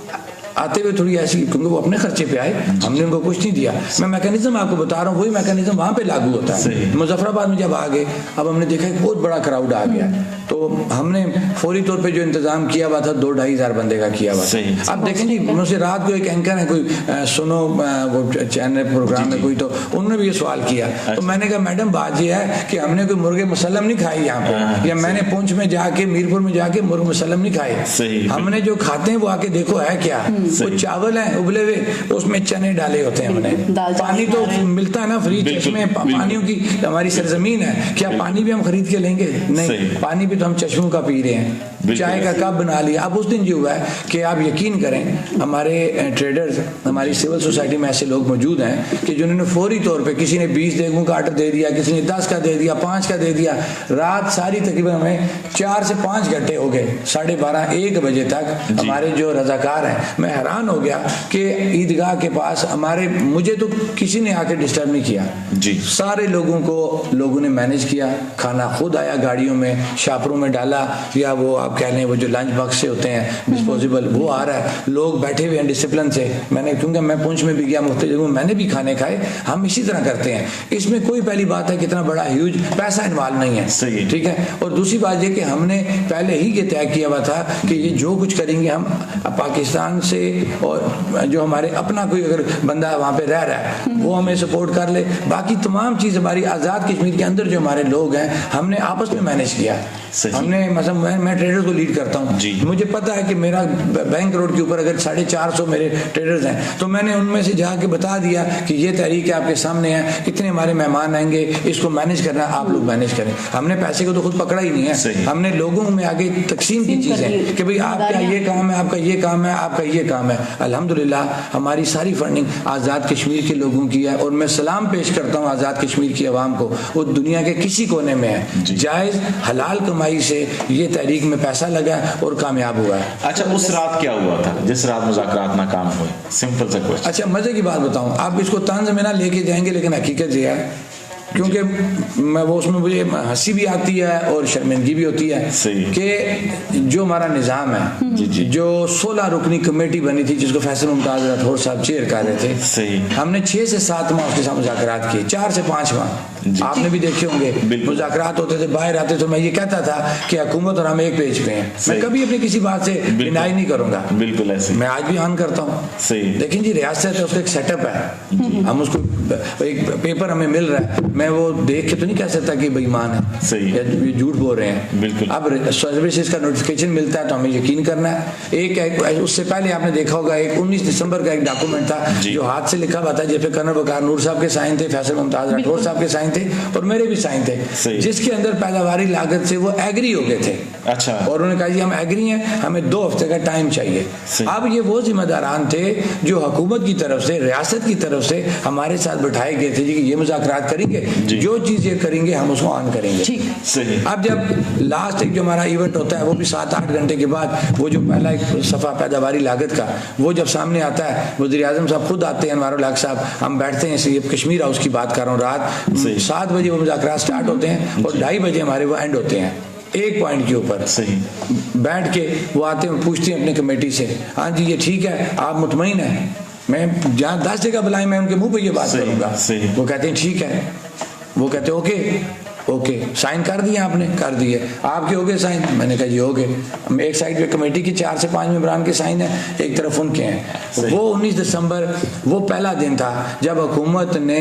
आते हुए थोड़ी ऐसी, क्योंकि वो अपने खर्चे पे आए, हमने उनको कुछ नहीं दिया। मैं मैकेनिज्म आपको बता रहा हूँ, वही मैकेनिज्म वहाँ पे लागू होता है। मुजफ्फराबाद में जब आ गए, अब हमने देखा एक बहुत बड़ा क्राउड आ गया, तो हमने फौरी तौर पे जो इंतजाम किया हुआ था 2-2.5 हज़ार बंदे का किया हुआ था। अब देखें जी, मुझसे रात को एक एंकर है, कोई सुनो वो चैनल प्रोग्राम में कोई, तो उन्होंने भी ये सवाल किया। तो मैंने कहा मैडम बात ये है कि हमने कोई मुर्गे मुसल्लम नहीं खाई यहाँ पे, या मैंने पुंछ में जाके, मीरपुर में जाके मुर्गे मुसल्लम नहीं खाए। हमने जो खाते हैं वो आके देखो है क्या, वो चावल है उबले हुए, उसमें चने डाले होते हैं हमने। पानी तो मिलता है ना फ्री, चश्मे पानियों की हमारी सरजमीन है, क्या पानी भी हम खरीद के लेंगे? नहीं, पानी भी तो हम चश्मों का पी रहे हैं, चाय का कप बना लिया। अब उस दिन जो हुआ है कि आप यकीन करें, हमारे ट्रेडर्स, हमारी सिविल सोसाइटी में ऐसे लोग मौजूद हैं कि जिन्होंने फौरी तौर पे, किसी ने 20 देगों का आर्डर दे दिया, किसी ने 10 का दे दिया, 5 का दे दिया। रात सारी तकरीबन हमें 4 से 5 घंटे हो गए, 12:30-1 बजे तक हमारे जो रजाकार हैं, मैं हैरान हो गया कि ईदगाह के पास हमारे, मुझे तो किसी ने आके डिस्टर्ब नहीं किया जी, सारे लोगों ने मैनेज किया। खाना खुद आया, गाड़ियों में, शापरों में डाला, या वो आप कह लें वो जो लंच बॉक्स से होते हैं डिस्पोजेबल, वो आ रहा है। लोग बैठे हुए हैं डिसिप्लिन से। मैंने, क्योंकि मैं पुंछ में भी गया, मुख्तलिफ जगहों मैंने भी खाने खाए, हम इसी तरह करते हैं। इसमें कोई पहली बात है कितना बड़ा ह्यूज पैसा इन्वॉल्व नहीं है, सही, ठीक है। और दूसरी बात ये कि हमने पहले ही ये तय किया हुआ था कि ये जो कुछ करेंगे हम पाकिस्तान से, और जो हमारे अपना कोई अगर बंदा वहाँ पे रह रहा है वो हमें सपोर्ट कर ले, बाकी तमाम चीज़ हमारी आज़ाद कश्मीर के अंदर जो हमारे लोग हैं हमने आपस में मैनेज किया। हमने मतलब मैं ट्रेडर्स को लीड करता हूँ, मुझे पता है कि मेरा बैंक रोड के ऊपर अगर 450 मेरे ट्रेडर्स हैं, तो मैंने उनमें से जाके बता दिया कि ये तहरीक आपके सामने है, इतने हमारे मेहमान आएंगे, इसको मैनेज करना आप लोग मैनेज करें। हमने पैसे को तो खुद पकड़ा ही नहीं है, हमने लोगों में आगे तकसीम की चीज़ें कि भाई आपका ये काम है, आपका ये काम है, आपका ये काम है। अल्हम्दुलिल्लाह हमारी सारी फंडिंग आज़ाद कश्मीर के लोगों की है, और मैं सलाम पेश करता हूँ आज़ाद कश्मीर की आवाम को, वो दुनिया के किसी कोने में है, जायज़ हलाल कमाई से ये तहरीक में पैसा लगा और कामयाब हुआ है।
अच्छा, उस रात क्या हुआ था जिस रात मुज़ाकरात नाकाम हुए? सिंपल सा क्वेश्चन।
अच्छा, मजे की बात बताऊं, आप इसको तंज में ना लेके जाएंगे, लेकिन हकीकत ये है, क्योंकि मैं वो उसमें मुझे हंसी भी आती है और शर्मिंदगी भी होती है कि जो हमारा निज़ाम है, जो 16 रुकनी कमेटी बनी थी जिसको फैसल मुमताज़ राठौर साहब चेयर कर रहे थे, हमने 6 से 7 माह उसके साथ मुज़ाकरात किए, 4 से 5 माह आपने भी देखे होंगे। मुज़ाकरात होते थे, बाहर आते तो मैं ये कहता था कि हुकूमत और हम एक पेज पे हैं। मैं कभी अपनी किसी बात से डिनाई नहीं करूंगा, बिल्कुल ऐसे मैं आज भी ऑन करता हूँ। लेकिन जी रियासत है, उसका एक सेटअप है, हम उसको एक पेपर हमें मिल रहा है, मैं वो देख के तो नहीं कह सकता कि बेईमान है, सही है, ये झूठ बोल रहे हैं। बिल्कुल। अब सर्विसेज का नोटिफिकेशन मिलता है तो हमें यकीन करना है। एक उससे पहले आपने देखा होगा, एक 19 दिसंबर का एक डॉक्यूमेंट था जो हाथ से लिखा हुआ था, जिस पे कर्नल वकार नूर साहब के साइन थे, फैसल मुमताज राठौर साहब के साइन थे और मेरे भी साइन थे, जिसके अंदर पैदावारी लागत से वो एग्री हो गए थे। अच्छा। और उन्होंने कहा जी हम एग्री हैं, हमें 2 हफ्ते का टाइम चाहिए। अब ये वो जिम्मेदारान थे जो हुकूमत की तरफ से, रियासत की तरफ से हमारे साथ बैठाए गए थे जी कि ये मुज़ाकरात करेंगे, जो चीज़ ये करेंगे हम उसको ऑन करेंगे। सही। अब जब लास्ट एक जो हमारा इवेंट होता है वो भी 7-8 घंटे के बाद, वो जो पहला एक सफ़ा पैदावारी लागत का वो जब सामने आता है, वज़ीर आज़म साहब खुद आते हैं, अनवारुल हक साहब, हम बैठते हैं, ये कश्मीर हाउस की बात कर रहा हूँ, रात 7 बजे वो मुज़ाकरात स्टार्ट होते हैं और 2:30 बजे हमारे वो एंड होते हैं, एक पॉइंट के ऊपर। सही। बैठ के वो आते हैं, पूछते हैं अपनी कमेटी से, हाँ जी ये ठीक है, आप मुतमईन हैं? मैं जहाँ 10 जगह बुलाएं मैं उनके मुंह पे ये बात करूंगा। वो कहते हैं ठीक है, वो कहते हैं ओके साइन कर दिए आपने? कर दिए। आपके हो गए साइन? मैंने कहा जी हो गए। एक साइड पे कमेटी की 4 से 5 मेंबरान के साइन है, एक तरफ उनके हैं। वो 19 दिसंबर वो पहला दिन था जब हुकूमत ने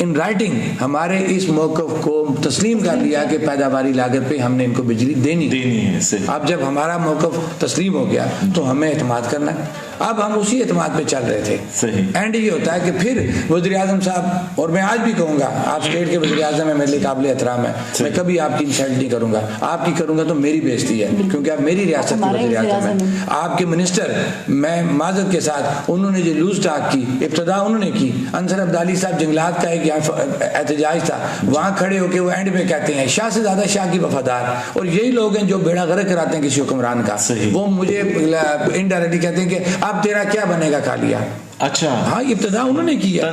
इन राइटिंग हमारे इस मौक़िफ़ को तस्लीम कर लिया कि पैदावारी लागत पे हमने इनको बिजली देनी
है। सही।
अब जब हमारा मौक़िफ़ तस्लीम हो गया तो हमें एतमाद करना है। अब हम उसी एतमाद पे चल रहे थे।
सही।
एंड ये होता है कि फिर वज़ीर आज़म साहब, और मैं आज भी कहूँगा आप स्टेट के वज़ीर आज़म है, मेरे लिए काबिल एहतराम है, मैं कभी आपकी इंसल्ट नहीं करूँगा, आपकी करूँगा तो मेरी बेइज्जती है, क्योंकि आप मेरी रियासत के वज़ीर आज़म हैं। आपके मिनिस्टर, मैं माज़रत के साथ, उन्होंने जो लूज टाक की इब्तदा उन्होंने की, अंसर अब्दाली साहब जंगलात का एक एहतजाज था, वहाँ खड़े होकर वो एंड में कहते हैं शाह से ज़्यादा शाह की वफादार, और यही लोग हैं जो बेड़ा गर्क कराते हैं किसी हुक्मरान का। वो मुझे इनडायरेक्टली कहते हैं कि अब तेरा क्या बनेगा कालिया।
अच्छा,
हाँ, इब्तदा उन्होंने किया।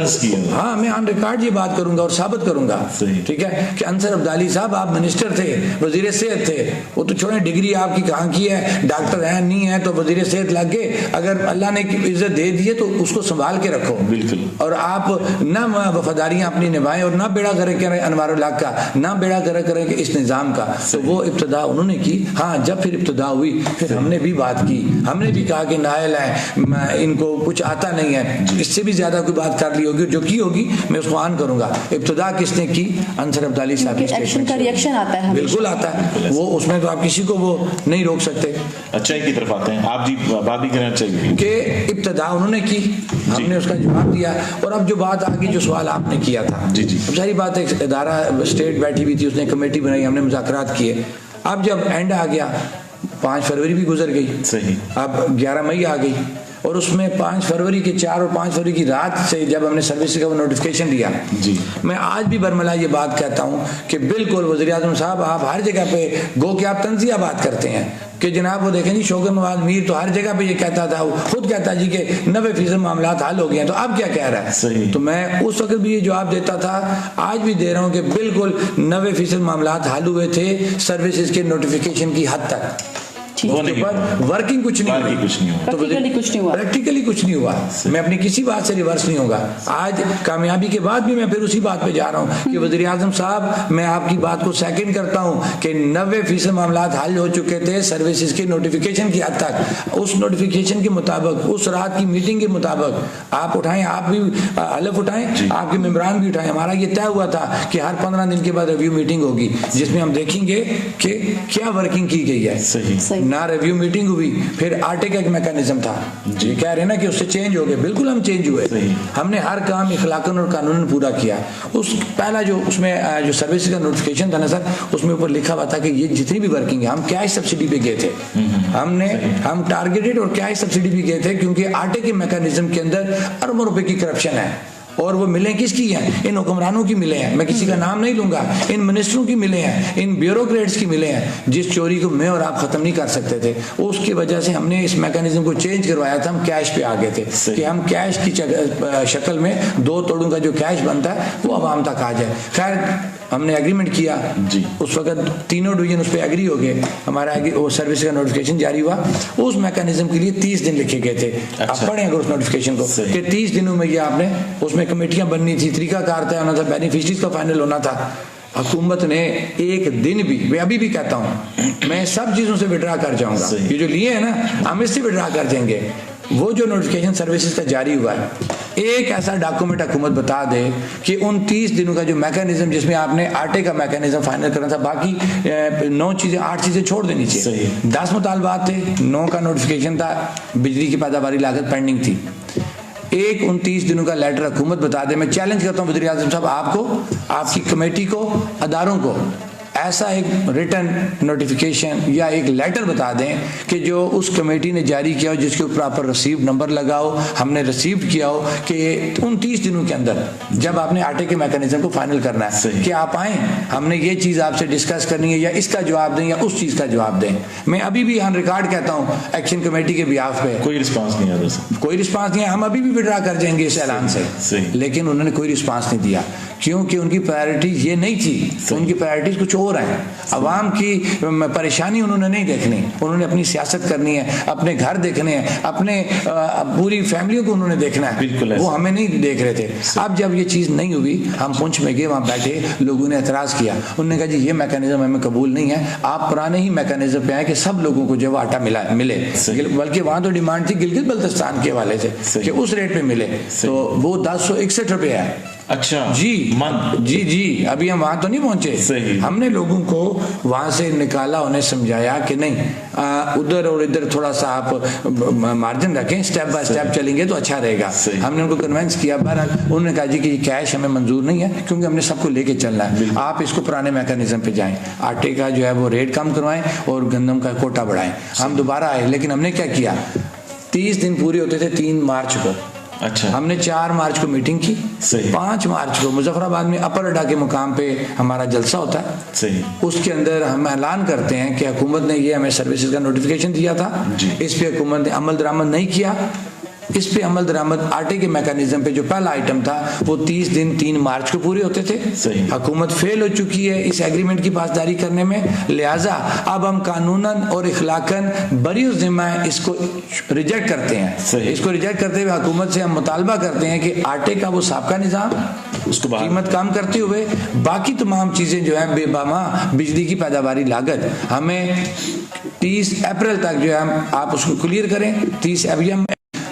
हाँ, मैं ऑन रिकॉर्ड ये बात करूंगा और साबित करूंगा, ठीक है, कि अंसर अब्दाली साहब आप मिनिस्टर थे, वजीर सेहत थे, वो तो छोड़े डिग्री आपकी कहाँ की है, डॉक्टर है नहीं है तो वजीर सेहत लग गए, अगर अल्लाह ने इज्जत दे दी है तो उसको संभाल के रखो।
बिल्कुल।
और आप ना वफादारियाँ अपनी निभाएं और ना बेड़ा गर्क करें अनवारुल्लाह का, ना बेड़ा गर्क करें इस निज़ाम का। तो वो इब्तदा उन्होंने की। हाँ, जब फिर इब्तदा हुई फिर हमने भी बात की, हमने भी कहा कि नायल है, इनको कुछ आता नहीं है, इससे भी ज्यादा कोई बात कर ली होगी, जो की होगी मैं उसको ऑन करूंगा। इब्तिदा किसने की? अंसर अब्दाली साहब।
एक्शन का रिएक्शन आता है,
बिल्कुल आता है वो, उसमें तो आप किसी को वो नहीं रोक सकते।
अच्छाई की तरफ आते हैं आप जी, बात भी करना चाहिए
कि इब्तिदा उन्होंने की, हमने उसका जवाब दिया। और अब जो बात आगे, जो सवाल आपने किया था,
जी जी,
अब सारी बात एक इदारा स्टेट बैठी हुई थी, उसने कमेटी बनाई, हमने मुज़ाकरात किए। अब जब एंड आ गया, 5 फरवरी भी गुजर गई,
सही,
अब 11 मई आ गई, और उसमें 5 फरवरी के 4 और 5 फरवरी की रात से जब हमने सर्विस का वो नोटिफिकेशन दिया
जी,
मैं आज भी बरमला ये बात कहता हूँ कि बिल्कुल वज़ीर आज़म साहब आप हर जगह पे गो कि आप तंज़िया बात करते हैं कि जनाब वो देखें जी, शौकत नवाज मीर तो हर जगह पे ये कहता था, वो खुद कहता जी कि 90% मामला हल हो गए हैं, तो अब क्या कह रहा है?
सही।
तो मैं उस वक्त भी ये जवाब देता था, आज भी दे रहा हूँ कि बिल्कुल 90% मामला हल हुए थे सर्विसेज के नोटिफिकेशन की हद तक। वर्किंग कुछ नहीं हुई, प्रैक्टिकली कुछ नहीं हुआ। मैं अपनी किसी बात से रिवर्स नहीं होगा। आज कामयाबी के बाद भी मैं फिर उसी बात पे जा रहा हूँ कि वज़ीर आज़म साहब, मैं आपकी बात को सेकंड करता हूँ कि 90% मामला हल हो चुके थे सर्विसेज के नोटिफिकेशन की हद तक। उस नोटिफिकेशन के मुताबिक, उस रात की मीटिंग के मुताबिक आप उठाएं, आप भी हलफ उठाएं, आपके मेंबरान भी उठाएं। हमारा ये तय हुआ था कि हर 15 दिन के बाद रिव्यू मीटिंग होगी, जिसमें हम देखेंगे कि क्या वर्किंग की गई है।
सही।
ना रिव्यू मीटिंग हुई, फिर आटे का एक मैकेनिज्म था, जी कह रहे हैं ना कि उससे चेंज हो गए, बिल्कुल हम चेंज हुए। हमने हर काम इखलाकन और कानूनन पूरा किया। उस पहला जो उसमें जो सर्विस का नोटिफिकेशन था ना सर, उसमें ऊपर लिखा हुआ था कि ये जितनी भी वर्किंग है, हम कैश सब्सिडी पे गए थे, हम टारगेटेड और कैश सब्सिडी भी गए थे, क्योंकि आटे के मैकेनिज्म के अंदर अरबों रुपए की करप्शन है। और वो मिले किसकी हैं? इन हुक्मरानों की मिले हैं, मैं किसी का नाम नहीं लूंगा, इन मिनिस्टरों की मिले हैं, इन ब्यूरोक्रेट्स की मिले हैं, जिस चोरी को मैं और आप खत्म नहीं कर सकते थे। उसकी वजह से हमने इस मैकेनिज्म को चेंज करवाया था, हम कैश पे आ गए थे कि हम कैश की शक्ल में 2 तोड़ों का जो कैश बनता है वो आवाम तक आ जाए। खैर हमने एग्रीमेंट किया जी, उस वक्त तीनों डिवीजन उस पर एग्री हो गए, हमारा वो सर्विस का नोटिफिकेशन जारी हुआ। उस मैकेनिज्म के लिए 30 दिन लिखे गए थे। आप पढ़ें अगर उस नोटिफिकेशन को कि 30 दिनों में ये आपने, उसमें कमेटियां बननी थी, तरीकाकार तय होना था, बेनिफिशरीज का फाइनल होना था। हुकूमत ने एक दिन भी, मैं अभी भी कहता हूँ, मैं सब चीज़ों से विड्रा कर जाऊंगा, ये जो लिए है ना हम इससे विड्रा कर जाएंगे। वो जो नोटिफिकेशन सर्विसेज का जारी हुआ है, एक ऐसा डॉक्यूमेंट हुकूमत बता दे कि उन 30 दिनों का जो मैकेनिज्म, जिसमें आपने आटे का मैकेनिज्म फाइनल करना था, बाकी 9 चीज़ें 8 चीज़ें छोड़ देनी चाहिए। 10 मुतालबात थे, 9 का नोटिफिकेशन था, बिजली की पैदावारी लागत पेंडिंग थी। एक 29 दिनों का लेटर हुकूमत बता दे। मैं चैलेंज करता हूँ वज़ीर आज़म साहब, आपको, आपकी कमेटी को, अदारों को, ऐसा एक रिटर्न नोटिफिकेशन या एक लेटर बता दें कि जो उस कमेटी ने जारी किया हो, जिसके ऊपर प्रॉपर रिसीव नंबर लगा हो, हमने रिसीव किया हो कि 29 दिनों के अंदर जब आपने आटे के मैकेनिज्म को फाइनल करना है कि आप आए, हमने ये चीज़ आपसे डिस्कस करनी है, या इसका जवाब दें या उस चीज़ का जवाब दें। मैं अभी भी ऑन रिकॉर्ड कहता हूँ एक्शन कमेटी के बिहाफ पे,
कोई रिस्पांस नहीं आया,
कोई रिस्पांस नहीं है। हम अभी भी विड्रा कर जाएंगे इस ऐलान से, लेकिन उन्होंने कोई रिस्पांस नहीं दिया, क्योंकि उनकी प्रायोरिटी ये नहीं थी, उनकी प्रायोरिटीज कुछ और हैं। अवाम की परेशानी उन्होंने नहीं देखनी, उन्होंने अपनी सियासत करनी है, अपने घर देखने हैं, अपने पूरी फैमिलियों को उन्होंने देखना है, वो हमें नहीं देख रहे थे। अब जब ये चीज़ नहीं हुई, हम पुंछ में गए, वहाँ बैठे, लोगों ने एतराज़ किया, उन्होंने कहा जी ये मैकेनिज्म हमें कबूल नहीं है, आप पुराने ही मैकेनिज्म पे आए कि सब लोगों को जो आटा मिले, बल्कि वहाँ तो डिमांड थी गिलगित बल्तिस्तान के हवाले से कि उस रेट पे मिले, तो वो 1061 रुपये है।
अच्छा
जी
मन
जी अभी हम वहां तो नहीं पहुंचे।
सही।
हमने लोगों को वहां से निकाला, उन्हें समझाया कि नहीं उधर और इधर थोड़ा सा आप मार्जिन रखें, स्टेप बाय स्टेप चलेंगे तो अच्छा रहेगा। हमने उनको कन्विंस किया। बहरहाल उन्होंने कहा जी कि कैश हमें मंजूर नहीं है, क्योंकि हमने सबको लेके चलना है, आप इसको पुराने मैकेनिज्म पे जाएं, आटे का जो है वो रेट कम करवाएं और गंदम का कोटा बढ़ाएं। हम दोबारा आए, लेकिन हमने क्या किया, 30 दिन पूरे होते थे 3 मार्च को।
अच्छा।
हमने 4 मार्च को मीटिंग की।
सही।
5 मार्च को मुजफ्फराबाद में अपर अड्डा के मुकाम पे हमारा जलसा होता है।
सही।
उसके अंदर हम ऐलान करते हैं कि हुकूमत ने ये हमें सर्विसेज का नोटिफिकेशन दिया था, इस पे हुकूमत ने अमल दरामद नहीं किया। इस पे अमल दरामद आटे के मैकेनिज्म पे जो पहला आइटम था वो 30 दिन 3 मार्च को पूरे होते थे।
सही।
हुकूमत फेल हो चुकी है इस एग्रीमेंट की पासदारी करने में, लिहाजा अब हम कानूनन और इखलाकन बरी ज़िम्मा इसको रिजेक्ट करते हैं।
सही।
इसको रिजेक्ट करते हुए हुकूमत से हम मुतालबा करते हैं कि आटे का वो साबका निज़ाम,
उसको
कीमत कम करते हुए बाकी तमाम चीज़ें जो है बेबामा बिजली की पैदावारी लागत हमें 30 अप्रैल तक जो है आप उसको क्लियर करें। 30 अप्रैल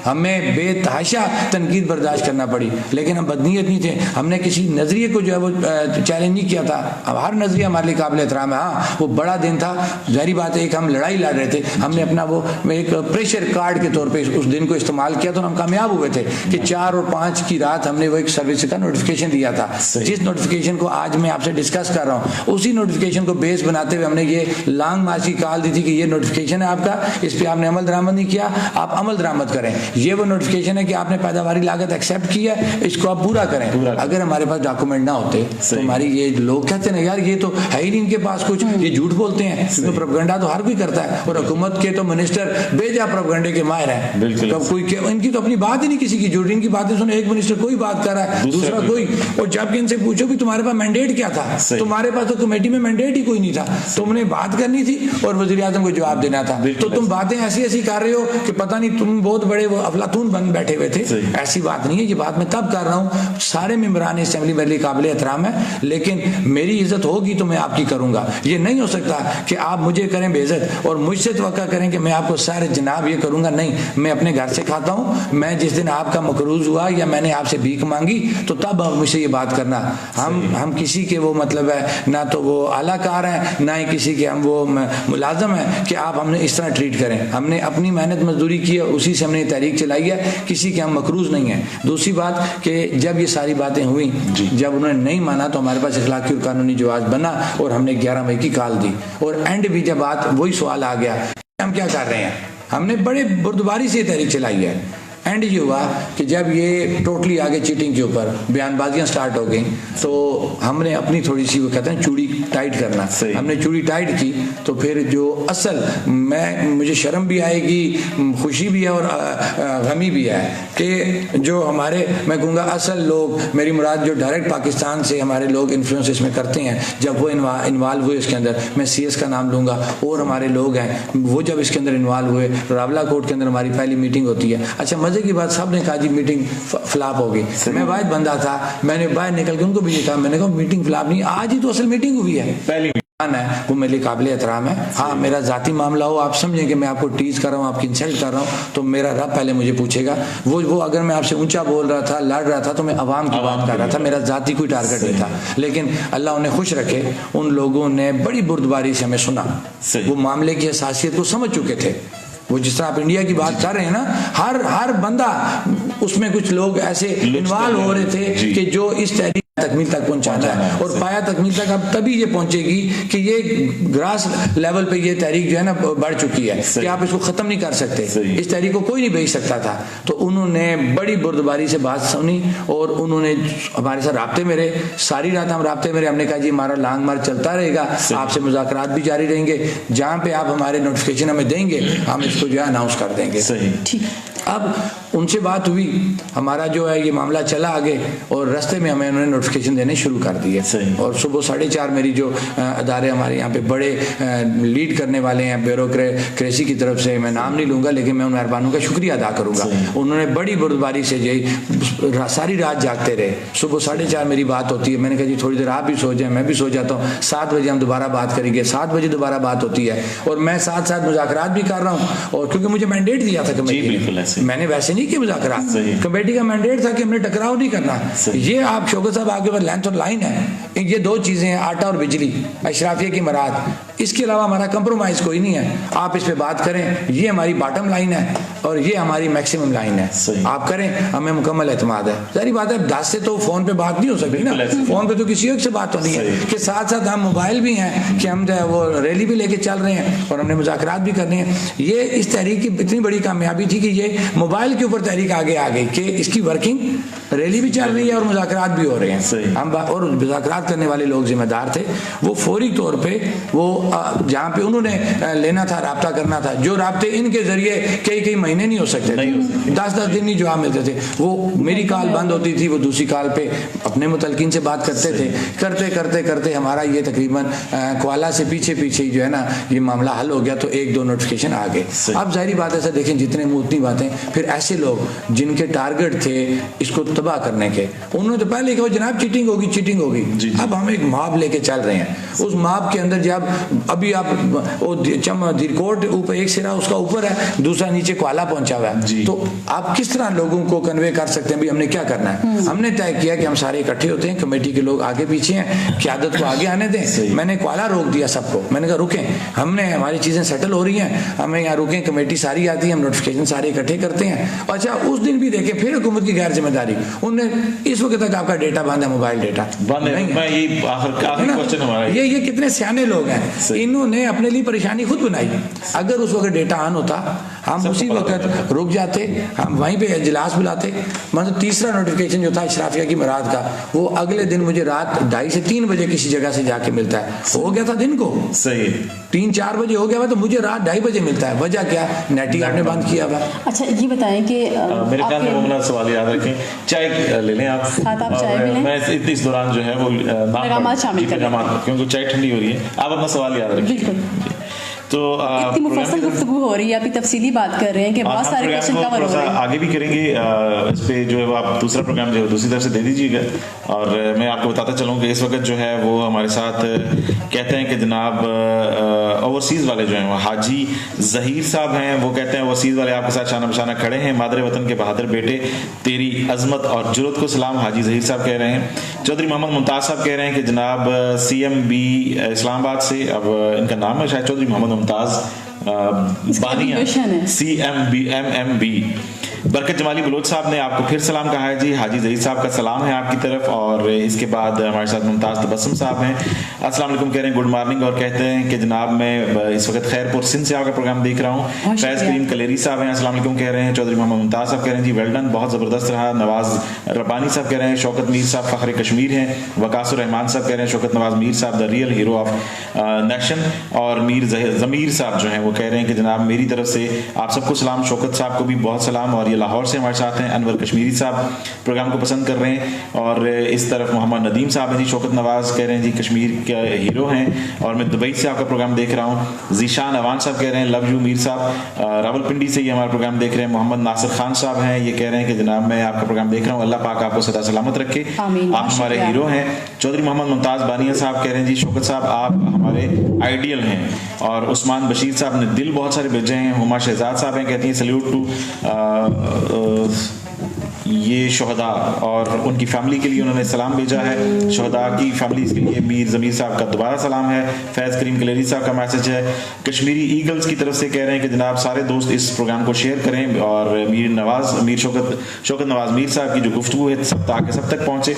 हमें बेतहाशा तनकीद बर्दाश्त करना पड़ी, लेकिन हम बदनीयत नहीं थे। हमने किसी नजरिए को जो है वो चैलेंज नहीं किया था। अब हर नजरिया हमारे लिए काबिल एहतराम है। हाँ, वो बड़ा दिन था, जाहिर बात है, एक हम लड़ाई लड़ रहे थे, हमने अपना वो एक प्रेशर कार्ड के तौर पे उस दिन को इस्तेमाल किया तो हम कामयाब हुए थे कि 4 और 5 की रात हमने वो एक सर्विस का नोटिफिकेशन दिया था। जिस नोटिफिकेशन को आज मैं आपसे डिस्कस कर रहा हूँ, उसी नोटिफिकेशन को बेस बनाते हुए हमने ये लॉन्ग मार्च की कॉल दी थी कि ये नोटिफिकेशन है आपका, इस पर आपने अमल दरामद नहीं किया, आप अमल दरामद करें। ये वो नोटिफिकेशन है कि आपने पैदावारी लागत एक्सेप्ट की है, इसको आप पूरा करें। अगर हमारे पास डॉक्यूमेंट ना होते तो हमारी ये लोग कहते हैं यार ये तो है ही नहीं इनके पास कुछ, ये झूठ बोलते हैं। तो प्रोपेगेंडा तो हर कोई करता है, और हुकूमत के तो मिनिस्टर बेजा प्रोपेगेंडे के माहिर हैं। तो कोई इनकी तो अपनी बात ही नहीं किसी की झूठ, इनकी बातें सुनो, एक मिनिस्टर कोई बात कर रहा है, दूसरा कोई, और जबकि इनसे पूछो कि तुम्हारे पास मैंडेट क्या था, तुम्हारे पास तो कमेटी में मैंडेट ही कोई नहीं था, तुमने बात करनी थी और वज़ीर आज़म को जवाब देना था। तो तुम बातें ऐसी ऐसी कर रहे हो कि पता नहीं तुम बहुत बड़े वो अफलातून बन बैठे हुए थे। ऐसी बात नहीं है, ये बात मैं कब कर रहा हूँ, सारे मेंबरान असेंबली मेरे लिए काबिल एहतराम है, लेकिन मेरी इज्जत होगी तो मैं आपकी करूंगा। ये नहीं हो सकता कि आप मुझे करें बेइज्जत और मुझसे तवक्का करें कि मैं आपको सारे जनाब ये करूंगा। नहीं, मैं अपने घर से खाता हूँ। मैं जिस दिन आपका मकरूज हुआ या मैंने आपसे भीख मांगी तो तब आप मुझसे ये बात करना। हम किसी के वो मतलब है ना, तो वो आलाकार हैं ना ही किसी के हम वो मुलाजम है कि आप हमने इस तरह ट्रीट करें। हमने अपनी मेहनत मजदूरी की है, उसी से हमने तहरीक चलाई है, किसी के हम मकरूज नहीं है। दूसरी बात कि जब ये सारी बातें हुई, जब उन्होंने नहीं माना तो हमारे पास इखलाकी और कानूनी जवाब बना और हमने 11 मई की कॉल दी। और एंड भी जब बात वही सवाल आ गया हम क्या कर रहे हैं, हमने बड़े बुर्दबारी से तहरीक चलाई है। एंड ये हुआ कि जब ये टोटली आगे चीटिंग के ऊपर बयानबाजियां स्टार्ट हो गई तो हमने अपनी थोड़ी सी वो कहते हैं चूड़ी टाइट करना, हमने चूड़ी टाइट की। तो फिर जो असल मुझे शर्म भी आएगी, खुशी भी है और गमी भी है कि जो हमारे मैं कहूँगा असल लोग, मेरी मुराद जो डायरेक्ट पाकिस्तान से हमारे लोग इन्फ्लुएंस इसमें करते हैं, जब वो इन्वॉल्व हुए इसके अंदर, मैं CS का नाम लूँगा और हमारे लोग हैं, वो जब इसके अंदर इन्वॉल्व हुए, रावला कोर्ट के अंदर हमारी पहली मीटिंग होती है। अच्छा मजे की बात, सबने कहा जी मीटिंग फ्लॉप होगी। मैं वाहिद बंदा था, मैंने बाहर निकल के उनको भी कहा, मैंने कहा मीटिंग फ्लॉप नहीं, आज ही तो असल मीटिंग हुई है, पहली है, वो मेरे लिए काबिल एहतराम है। हाँ, मेरा जाती मामला हो, आप समझें कि मैं आपको टीज कर रहा हूँ, आपकी इंसल्ट कर रहा हूँ, तो मेरा रब पहले मुझे पूछेगा। वो अगर मैं आपसे ऊंचा बोल रहा था, लड़ रहा था, तो मैं अवाम की बात कर रहा था, मेरा जाती कोई टारगेट नहीं था। लेकिन अल्लाह उन्हें खुश रखे, उन लोगों ने बड़ी बुर्दबारी से हमें सुना, वो मामले की हसासियत को समझ चुके थे। वो जिस तरह आप इंडिया की बात कर रहे हैं ना, हर बंदा उसमें कुछ लोग ऐसे इन्वॉल्व हो रहे थे कि जो इस तहरीक तकमील तक पहुंचाना है, और पाया तकमील तक अब तभी ये पहुंचेगी कि ये ग्रास लेवल पे ये तहरीक जो है ना बढ़ चुकी है कि आप इसको खत्म नहीं कर सकते, इस तहरीक को कोई नहीं भेज सकता था। तो उन्होंने बड़ी बुर्दबारी से बात सुनी और उन्होंने हमारे साथ राब्ते में रहे, सारी रात हम राब्ते में रहे। हमने कहा जी हमारा लॉन्ग मार्च चलता रहेगा, आपसे मुज़ाकरात भी जारी रहेंगे, जहाँ पे आप हमारे नोटिफिकेशन हमें देंगे हम इसको जो है अनाउंस कर देंगे। अब उनसे बात हुई, हमारा जो है ये मामला चला आगे और रास्ते में हमें उन्होंने नोटिफिकेशन देने शुरू कर दिए। और सुबह 4:30 मेरी जो अदारे हमारे यहाँ पे बड़े लीड करने वाले हैं ब्यूरोक्रेसी की तरफ से, मैं नाम नहीं लूँगा लेकिन मैं उन मेहरबानों का शुक्रिया अदा करूँगा। उन्होंने बड़ी बुर्दबारी से यही सारी रात जागते रहे। सुबह 4:30 मेरी बात होती है, मैंने कहा जी थोड़ी देर आप भी सो जाएं, मैं भी सो जाता हूँ, 7 बजे हम दोबारा बात करेंगे। 7 बजे दोबारा बात होती है और मैं साथ साथ मुज़ाकरात भी कर रहा हूँ, और क्योंकि मुझे मैंडेट दिया था कमेटी ने, मैंने वैसे नहीं किया मुज़ाकरात,
सही।
कमेटी का मैंडेट था कि हमने टकराव नहीं करना।
सही।
ये आप शौकत साहब आपके पास लेंथ और लाइन है, ये दो चीजें हैं, आटा और बिजली, अशराफिया की मराद, इसके अलावा हमारा कंप्रोमाइज कोई नहीं है। आप इस पे बात करें, ये हमारी बॉटम लाइन है और ये हमारी मैक्सिमम लाइन है।
सही।
आप करें, हमें मुकम्मल एतमाद है। सारी बात है, 10 से तो फोन पे बात नहीं हो सकती ना, फोन पे तो किसी एक से बात होनी है कि साथ साथ हम मोबाइल भी हैं कि हम जो है वो रैली भी लेके चल रहे हैं और हमने मुज़ाकरात भी करने हैं। ये इस तहरीक की इतनी बड़ी कामयाबी थी कि ये मोबाइल के ऊपर तहरीक आगे आ गई कि इसकी वर्किंग, रैली भी चल रही है और मुज़ाकरात भी हो रहे हैं। हम और मुज़ाकरात करने वाले लोग जिम्मेदार थे, वो फौरी तौर पे वो जहाँ पे उन्होंने लेना था, राब्ता करना था, जो राब्ते इनके जरिए कई महीने नहीं हो सकते थे, 10 दिन नहीं जवाब मिलते थे, वो मेरी कॉल बंद होती थी, वो दूसरी कॉल पे अपने मुतलकिन से बात करते थे। करते करते करते हमारा ये तकरीबन क्वाला से पीछे जो है ना ये मामला हल हो गया, तो 1-2 नोटिफिकेशन आ गए। अब जाहिर बात है सर, देखें जितने मुंह उतनी बातें। फिर ऐसे लोग जिनके टारगेट थे इसको तबाह करने के, उन्होंने तो पहले कहा जनाब चीटिंग होगी। अब हम एक माप लेके चल रहे हैं, उस माप के अंदर जब अभी आप वो दिरकोट ऊपर एक सिरा उसका ऊपर है, दूसरा नीचे क्वाला पहुंचा हुआ है, तो आप किस तरह लोगों को कन्वे कर सकते हैं भी हमने क्या करना है। हमने तय किया कि हम सारे इकट्ठे होते हैं, कमेटी के लोग आगे पीछे हैं, क़यादत को आगे आने दें। मैंने क्वाला रोक दिया सबको, मैंने कहा रुकें, हमने हमारी चीजें सेटल हो रही हैं, हमें यहाँ रुकें, कमेटी सारी आती है, हम नोटिफिकेशन सारे इकट्ठे करते हैं। अच्छा, उस दिन भी देखे फिर हुकूमत की गैर जिम्मेदारी, उन्होंने इस वक्त तक आपका डेटा बंद है, मोबाइल डेटा नहीं है। ये कितने सियाने लोग हैं, इन्होंने अपने लिए परेशानी खुद बनाई। अगर उस वक्त डेटा ऑन होता, हम उसी वक्त रुक जाते, हम वहीं पे इजलास बुलाते। मतलब तीसरा नोटिफिकेशन जो था अशराफिया की मराद का, वो अगले दिन मुझे रात 2:30 से 3 बजे किसी जगह से जाके मिलता है। हो गया था दिन को
सही
3-4 बजे हो गया हुआ, तो मुझे रात 2:30 बजे मिलता है। वजह क्या? नेटी आपने बंद किया हुआ।
अच्छा, ये बताएं कि
मेरे ख्याल में मुमना सवाल याद रखें, चाय ले लें आप,
साथ आप चाय भी लें।
मैं इस दौरान जो है वो
पैगामात शामिल करें,
क्योंकि चाय ठंडी हो रही है। आप अपना सवाल याद रखें।
बिल्कुल।
तो
इतनी मुफस्सल गुफ्तगू हो रही है, अभी तफसीली बात कर रहे हैं कि बहुत सारे क्वेश्चन कवर हो रहे हैं।
आगे भी करेंगे इस पे जो है वो आप दूसरा प्रोग्राम जो है दूसरी तरफ से दे दीजिएगा। और मैं आपको बताता चलूँ कि इस वक्त जो है वो हमारे साथ कहते हैं कि जनाब ओवरसीज़ वाले जो हैं वो हाजी जहीर साहब हैं। वो कहते हैं ओवरसीज़ वाले आपके साथ शाना बशाना खड़े हैं, मादरे वतन के बहादुर बेटे, तेरी अजमत और जुर्रत को सलाम। हाजी जहीर साहब कह रहे हैं। चौधरी मोहम्मद मुमताज़ साहब कह रहे हैं कि जनाब CMB इस्लामाबाद से, अब इनका नाम है शायद चौधरी मोहम्मद मुमताज़ बानिया, CMB MMB। बरकत जमाली बलोच साहब ने आपको फिर सलाम कहा है जी। हाजी जहीर साहब का सलाम है आपकी तरफ। और इसके बाद हमारे साथ मुमताज़ तबस्सुम साहब हैं, अस्सलाम वालेकुम कह रहे हैं, गुड मॉर्निंग। और कहते हैं कि जनाब मैं इस वक्त खैरपुर सिंध से आपका प्रोग्राम देख रहा हूँ। फैज़ करीम कलेरी साहब हैं, अस्सलाम वालेकुम कह रहे हैं। चौधरी मोहम्मद मुमताज़ साहब कह रहे हैं जी वेल डन, बहुत ज़बरदस्त रहा। नवाज रब्बानी साहब कह रहे हैं, शौकत मीर साहब फ़ख्र कश्मीर हैं। वकासुर रहमान साहब कह रहे हैं, शौकत नवाज मीर साहब the real hero of nation. और मीर ज़मीर साहब जो हैं वो कह रहे हैं कि जनाब मेरी तरफ से आप सबको सलाम, शौकत साहब को भी बहुत सलाम। और ये लाहौर से हमारे साथ हैं। अनवर कश्मीरी साहब प्रोग्राम को पसंद कर रहे हैं। और इस तरफ मोहम्मद नदीम साहब हैं जी, शौकत नवाज कह रहे हैं जी कश्मीर के हीरो हैं और मैं दुबई से आपका प्रोग्राम देख रहा हूँ। जीशान अवान साहब कह रहे हैं लव यू मीर साहब, रावलपिंडी से ये हमारा प्रोग्राम देख रहे हैं। मोहम्मद नासिर खान साहब हैं, ये कह रहे हैं कि जनाब मैं आपका प्रोग्राम देख रहा हूँ, अल्लाह पाक आपको सदा सलामत रखे, आप हमारे हीरो हैं। चौधरी मोहम्मद मुमताज़ बानिया साहब कह रहे हैं जी शौकत साहब आप हमारे आइडियल हैं। और उस्मान बशीर साहब ने दिल बहुत सारे भेजे हैं। हुमा शहजाद साहब हैं, कहती हैं सल्यूट टू ये शहदा और उनकी फैमिली के लिए उन्होंने सलाम भेजा है। शहदा की फैमिली के लिए मीर ज़मीर साहब का दोबारा सलाम है। फैज़ करीम कलेरी साहब का मैसेज है। कश्मीरी ईगल्स की तरफ से कह रहे हैं कि जनाब सारे दोस्त इस प्रोग्राम को शेयर करें और मीर शौकत नवाज मीर साहब की जो गुफ्तगू है सब तक पहुँचे।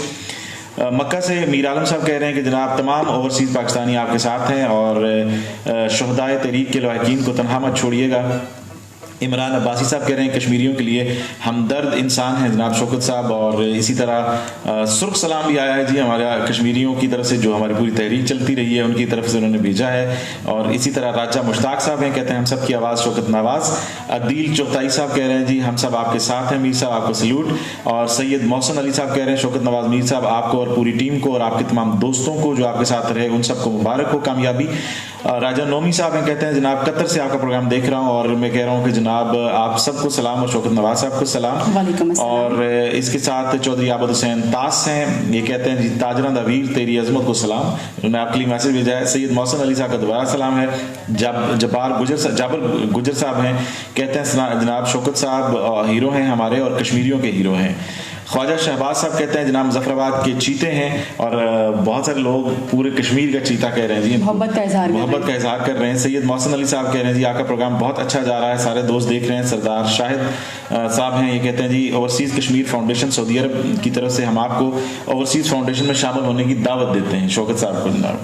मक्का से मीर आलम साहब कह रहे हैं कि जनाब तमाम ओवरसीज़ पाकिस्तानी आपके साथ हैं और शहदाए तहरीक के लवाहिकीन को तनहा मत छोड़िएगा। इमरान अब्बासी साहब कह रहे हैं कश्मीरियों के लिए हमदर्द इंसान है जनाब शौकत साहब। और इसी तरह सुर्ख सलाम भी आया है जी हमारे कश्मीरियों की तरफ से, जो हमारी पूरी तहरीक चलती रही है उनकी तरफ से उन्होंने भेजा है। और इसी तरह राजा मुश्ताक साहब हैं, कहते हैं हम सब की आवाज़ शौकत नवाज। अदील चौथाई साहब कह रहे हैं जी हम सब आपके साथ हैं मीर साहब, आपको सल्यूट। और सैयद मोहसिन अली साहब कह रहे हैं शौकत नवाज मीर साहब आपको और पूरी टीम को और आपके तमाम दोस्तों को जो आपके साथ रहे उन सबको मुबारक हो कामयाबी। राजा नोमी साहब हैं, कहते हैं जनाब कतर से आपका प्रोग्राम देख रहा हूँ और मैं कह रहा हूँ कि जनाब आप सबको सलाम और शौकत नवाज साहब को सलाम।
वालेकुम अस्सलाम।
और इसके साथ चौधरी आबद हुसैन तास हैं, ये कहते हैं जी ताजरा दा वीर तेरी अजमत को सलाम। उन्होंने आपके लिए मैसेज भेजा है। सैयद मौसन अली साहब का दोबारा सलाम है। जाबर गुजर साहब हैं, कहते हैं जनाब शौकत साहब हीरो हैं हमारे और कश्मीरियों के हीरो हैं। ख्वाजा शहबाज साहब कहते हैं जनाब मुजफ्फराबाद के चीते हैं और बहुत सारे लोग पूरे कश्मीर का चीता कह रहे हैं जी,
मोहब्बत का इजहार
कर रहे हैं। सैयद मौसन अली साहब कह रहे हैं जी आपका प्रोग्राम बहुत अच्छा जा रहा है, सारे दोस्त देख रहे हैं। सरदार शाहिद साहब हैं, ये कहते हैं जी ओवरसीज़ कश्मीर फाउंडेशन सऊदी अरब की तरफ से हम आपको ओवरसीज़ फाउंडेशन में शामिल होने की दावत देते हैं शौकत साहब को जनाब।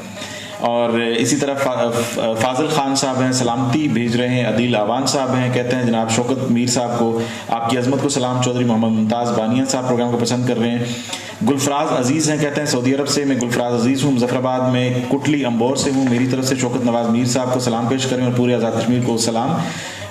और इसी तरह फाजिल खान साहब हैं, सलामती भेज रहे हैं। अदील आवान साहब हैं, कहते हैं जनाब शौकत मीर साहब को आपकी अजमत को सलाम। चौधरी मोहम्मद मुमताज़ बानिया साहब प्रोग्राम को पसंद कर रहे हैं। गुलफराज अजीज़ हैं, कहते हैं सऊदी अरब से मैं गुलफराज अजीज़ हूँ, मुजफ्फराबाद में कुटली अम्बोर से हूँ, मेरी तरफ से शौकत नवाज मीर साहब को सलाम पेश करें और पूरे आज़ाद कश्मीर को सलाम।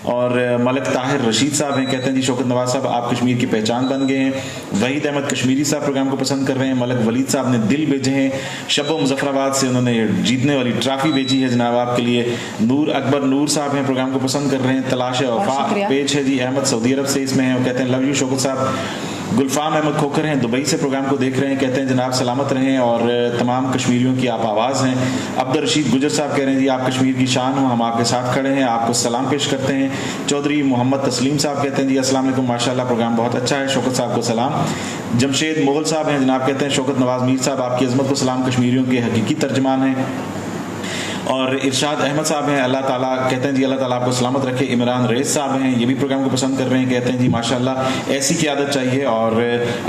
और मलक ताहिर रशीद साहब हैं, कहते हैं जी शौकत नवाज साहब आप कश्मीर की पहचान बन गए हैं। वहीद अहमद कश्मीरी साहब प्रोग्राम को पसंद कर रहे हैं। मलक वलीद साहब ने दिल भेजे हैं, शब्बो मुजफ्फराबाद से उन्होंने जीतने वाली ट्रॉफी भेजी है जनाब आपके लिए। नूर अकबर नूर साहब हैं, प्रोग्राम को पसंद कर रहे हैं। तलाश वफा पेज है जी अहमद सऊदी अरब से इसमें है, वो कहते हैं लव यू शौकत साहब। गुलफाम अहमद खोखर हैं, दुबई से प्रोग्राम को देख रहे हैं, कहते हैं जनाब सलामत रहें और तमाम कश्मीरियों की आप आवाज़ हैं। अब्दुल रशीद गुजर साहब कह रहे हैं जी आप कश्मीर की शान हो, हम आपके साथ खड़े हैं, आपको सलाम पेश करते हैं। चौधरी मोहम्मद तस्लीम साहब कहते हैं जी अस्सलाम वालेकुम, माशाल्लाह प्रोग्राम बहुत अच्छा है, शौकत साहब को सलाम। जमशेद मुगल साहब हैं जनाब, कहते हैं शौकत नवाज मीर साहब आपकी अजमत को सलाम, कश्मीरियों के हकीकी तर्जमान हैं। और इरशाद अहमद साहब हैं, अल्लाह ताला कहते हैं जी अल्लाह ताला आपको सलामत रखे। इमरान रेस साहब हैं, ये भी प्रोग्राम को पसंद कर रहे हैं, कहते हैं जी माशाल्लाह ऐसी क़यादत चाहिए। और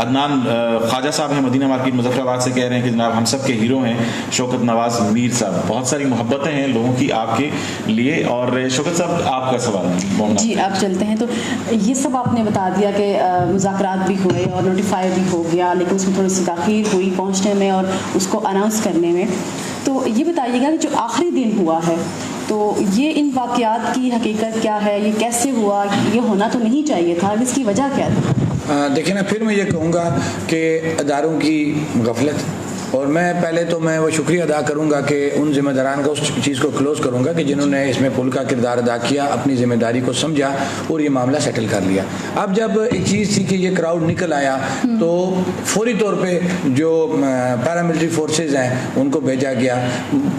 अदनान ख्वाजा साहब हैं, मदीना मार्केट मुजफ्फराबाद से कह रहे हैं कि जनाब हम सब के हीरो हैं शौकत नवाज मीर साहब। बहुत सारी मोहब्बतें हैं लोगों की आपके लिए। और शौकत साहब आपका सवाल
जी आप चलते हैं। तो ये सब आपने बता दिया कि मुज़ाकरात भी हुए और नोटिफाई भी हो गया, लेकिन उसमें थोड़ी सी ताख़ीर हुई पहुँचने में और उसको अनाउंस करने में। तो ये बताइएगा कि जो आखिरी दिन हुआ है तो ये इन वाक़यात की हकीकत क्या है, ये कैसे हुआ, ये होना तो नहीं चाहिए था, इसकी वजह क्या थी?
देखिए ना, फिर मैं ये कहूँगा कि अदारों की गफलत, और मैं पहले तो मैं वो शुक्रिया अदा करूँगा कि उन जिम्मेदारान का उस चीज़ को क्लोज़ करूँगा कि जिन्होंने इसमें पुल का किरदार अदा किया, अपनी ज़िम्मेदारी को समझा और ये मामला सेटल कर लिया। अब जब एक चीज़ थी कि ये क्राउड निकल आया तो फौरी तौर पे जो पैरामिलिट्री फोर्सेज हैं उनको भेजा गया।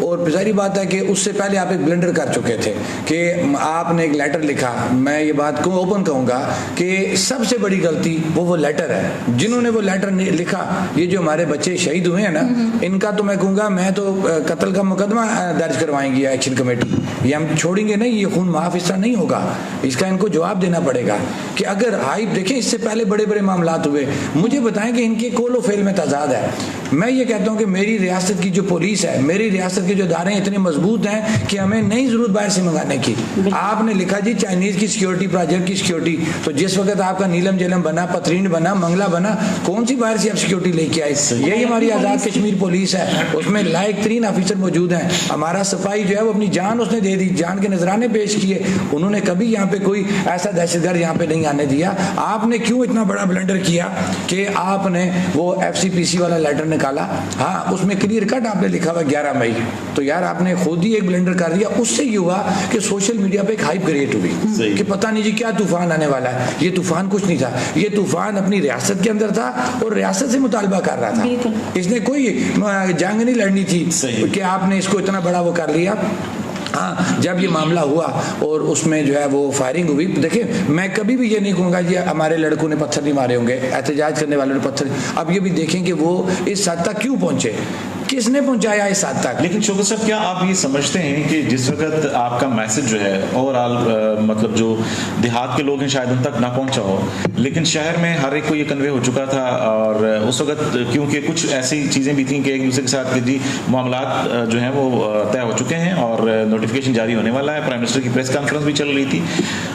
और ज़ाहिर बात है कि उससे पहले आप एक ब्लंडर कर चुके थे कि आपने एक लेटर लिखा। मैं ये बात को ओपन कहूँगा कि सबसे बड़ी गलती वो लेटर है। जिन्होंने वो लेटर लिखा, ये जो हमारे बच्चे शहीद हुए हैं ना, इनका तो मैं कहूँगा मैं तो कत्ल का मुकदमा दर्ज करवाएंगी एक्शन कमेटी, ये हम छोड़ेंगे नहीं, ये खून माफ इस तरह नहीं होगा। इसका इनको जवाब देना पड़ेगा कि अगर हाइप देखें, इससे पहले बड़े बड़े मामलात हुए, मुझे बताएं कि इनके कोलो फेल में तजाद है। मैं ये कहता हूँ कि मेरी रियासत की जो पुलिस है, मेरी रियासत के जो इदारे हैं इतने मजबूत हैं कि हमें नहीं जरूरत बाहर से मंगाने की। आपने लिखा जी चाइनीज की सिक्योरिटी, प्रोजेक्ट की सिक्योरिटी, तो जिस वक्त आपका नीलम जेलम बना, पथरीन बना, मंगला बना, कौन सी बाहर से आप सिक्योरिटी लेके आए? यही हमारी आज़ाद कश्मीर पुलिस है, उसमें लायक तरीन ऑफिसर मौजूद हैं। हमारा सिपाही जो है वो अपनी जान उसने दे दी, जान के नजराने पेश किए, उन्होंने कभी यहाँ पे कोई ऐसा दहशतगर्द यहाँ पे नहीं आने दिया। आपने क्यों इतना बड़ा ब्लंडर किया कि आपने वो FCPC वाला लेटर निकाला? हाँ, उसमें क्लियर कट आपने लिखा हुआ 11 मई, तो यार आपने खुद ही एक ब्लंडर कर दिया। उससे ये हुआ कि सोशल मीडिया पे एक हाइप क्रिएट हुई कि पता नहीं जी क्या तूफान आने वाला है। ये तूफान कुछ नहीं था, ये तूफान अपनी रियासत के अंदर था और रियासत से मुतालबा कर रहा था। इसने कोई जंग नहीं लड़नी थी कि आपने इसको इतना बड़ा वो कर लिया। हाँ, जब ये मामला हुआ और उसमें जो है वो फायरिंग हुई, देखिए मैं कभी भी ये नहीं कहूँगा जी हमारे लड़कों ने पत्थर नहीं मारे होंगे, एहतजाज करने वालों ने पत्थर। अब ये भी देखें कि वो इस हद तक क्यों पहुँचे, किसने पहुंचाया इस हद तक।
लेकिन शौकत साहब, क्या आप ये समझते हैं कि जिस वक्त आपका मैसेज जो है ओवरऑल मतलब जो देहात के लोग हैं शायद उन तक ना पहुंचा हो, लेकिन शहर में हर एक को ये कन्वे हो चुका था, और उस वक्त क्योंकि कुछ ऐसी चीज़ें भी थी कि एक दूसरे के साथ जी मामलात जो हैं वो तय हो चुके हैं और नोटिफिकेशन जारी होने वाला है, प्राइम मिनिस्टर की प्रेस कॉन्फ्रेंस भी चल रही थी,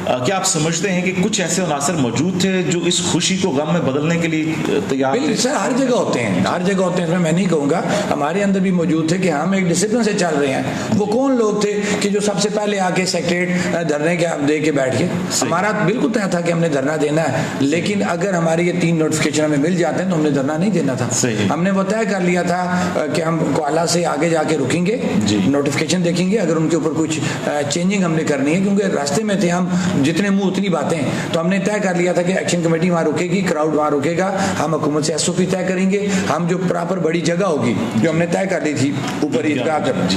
क्या आप समझते हैं कि कुछ ऐसे अनासर मौजूद थे जो इस खुशी को गम में बदलने के लिए तैयार थे?
सर, हर जगह होते हैं, हर जगह होते हैं, इसमें मैं नहीं कहूँगा। हमारे अंदर भी मौजूद थे कि हम एक डिसिप्लिन से चल रहे हैं। वो कौन लोग थे कि जो सबसे पहले आके सेक्रेटरीट धरने के दे के बैठ गए? हमारा बिल्कुल तय था कि हमने धरना देना है, लेकिन अगर हमारे ये 3 नोटिफिकेशन हमें मिल जाते हैं तो हमने धरना नहीं देना था। हमने वो तय कर लिया था कि हम कोआला से आगे जाके रुकेंगे, नोटिफिकेशन देखेंगे, अगर उनके ऊपर कुछ चेंजिंग हमने करनी है, क्योंकि रास्ते में थे हम, जितने मुंह उतनी बातें, तो हमने तय कर लिया था कि एक्शन कमेटी वहाँ रुकेगी, क्राउड वहाँ रुकेगा, हम हुकूमत से एसओपी तय करेंगे, हम जो प्रॉपर बड़ी जगह होगी जो हमने तय कर ली थी ऊपर ईदगाह कर,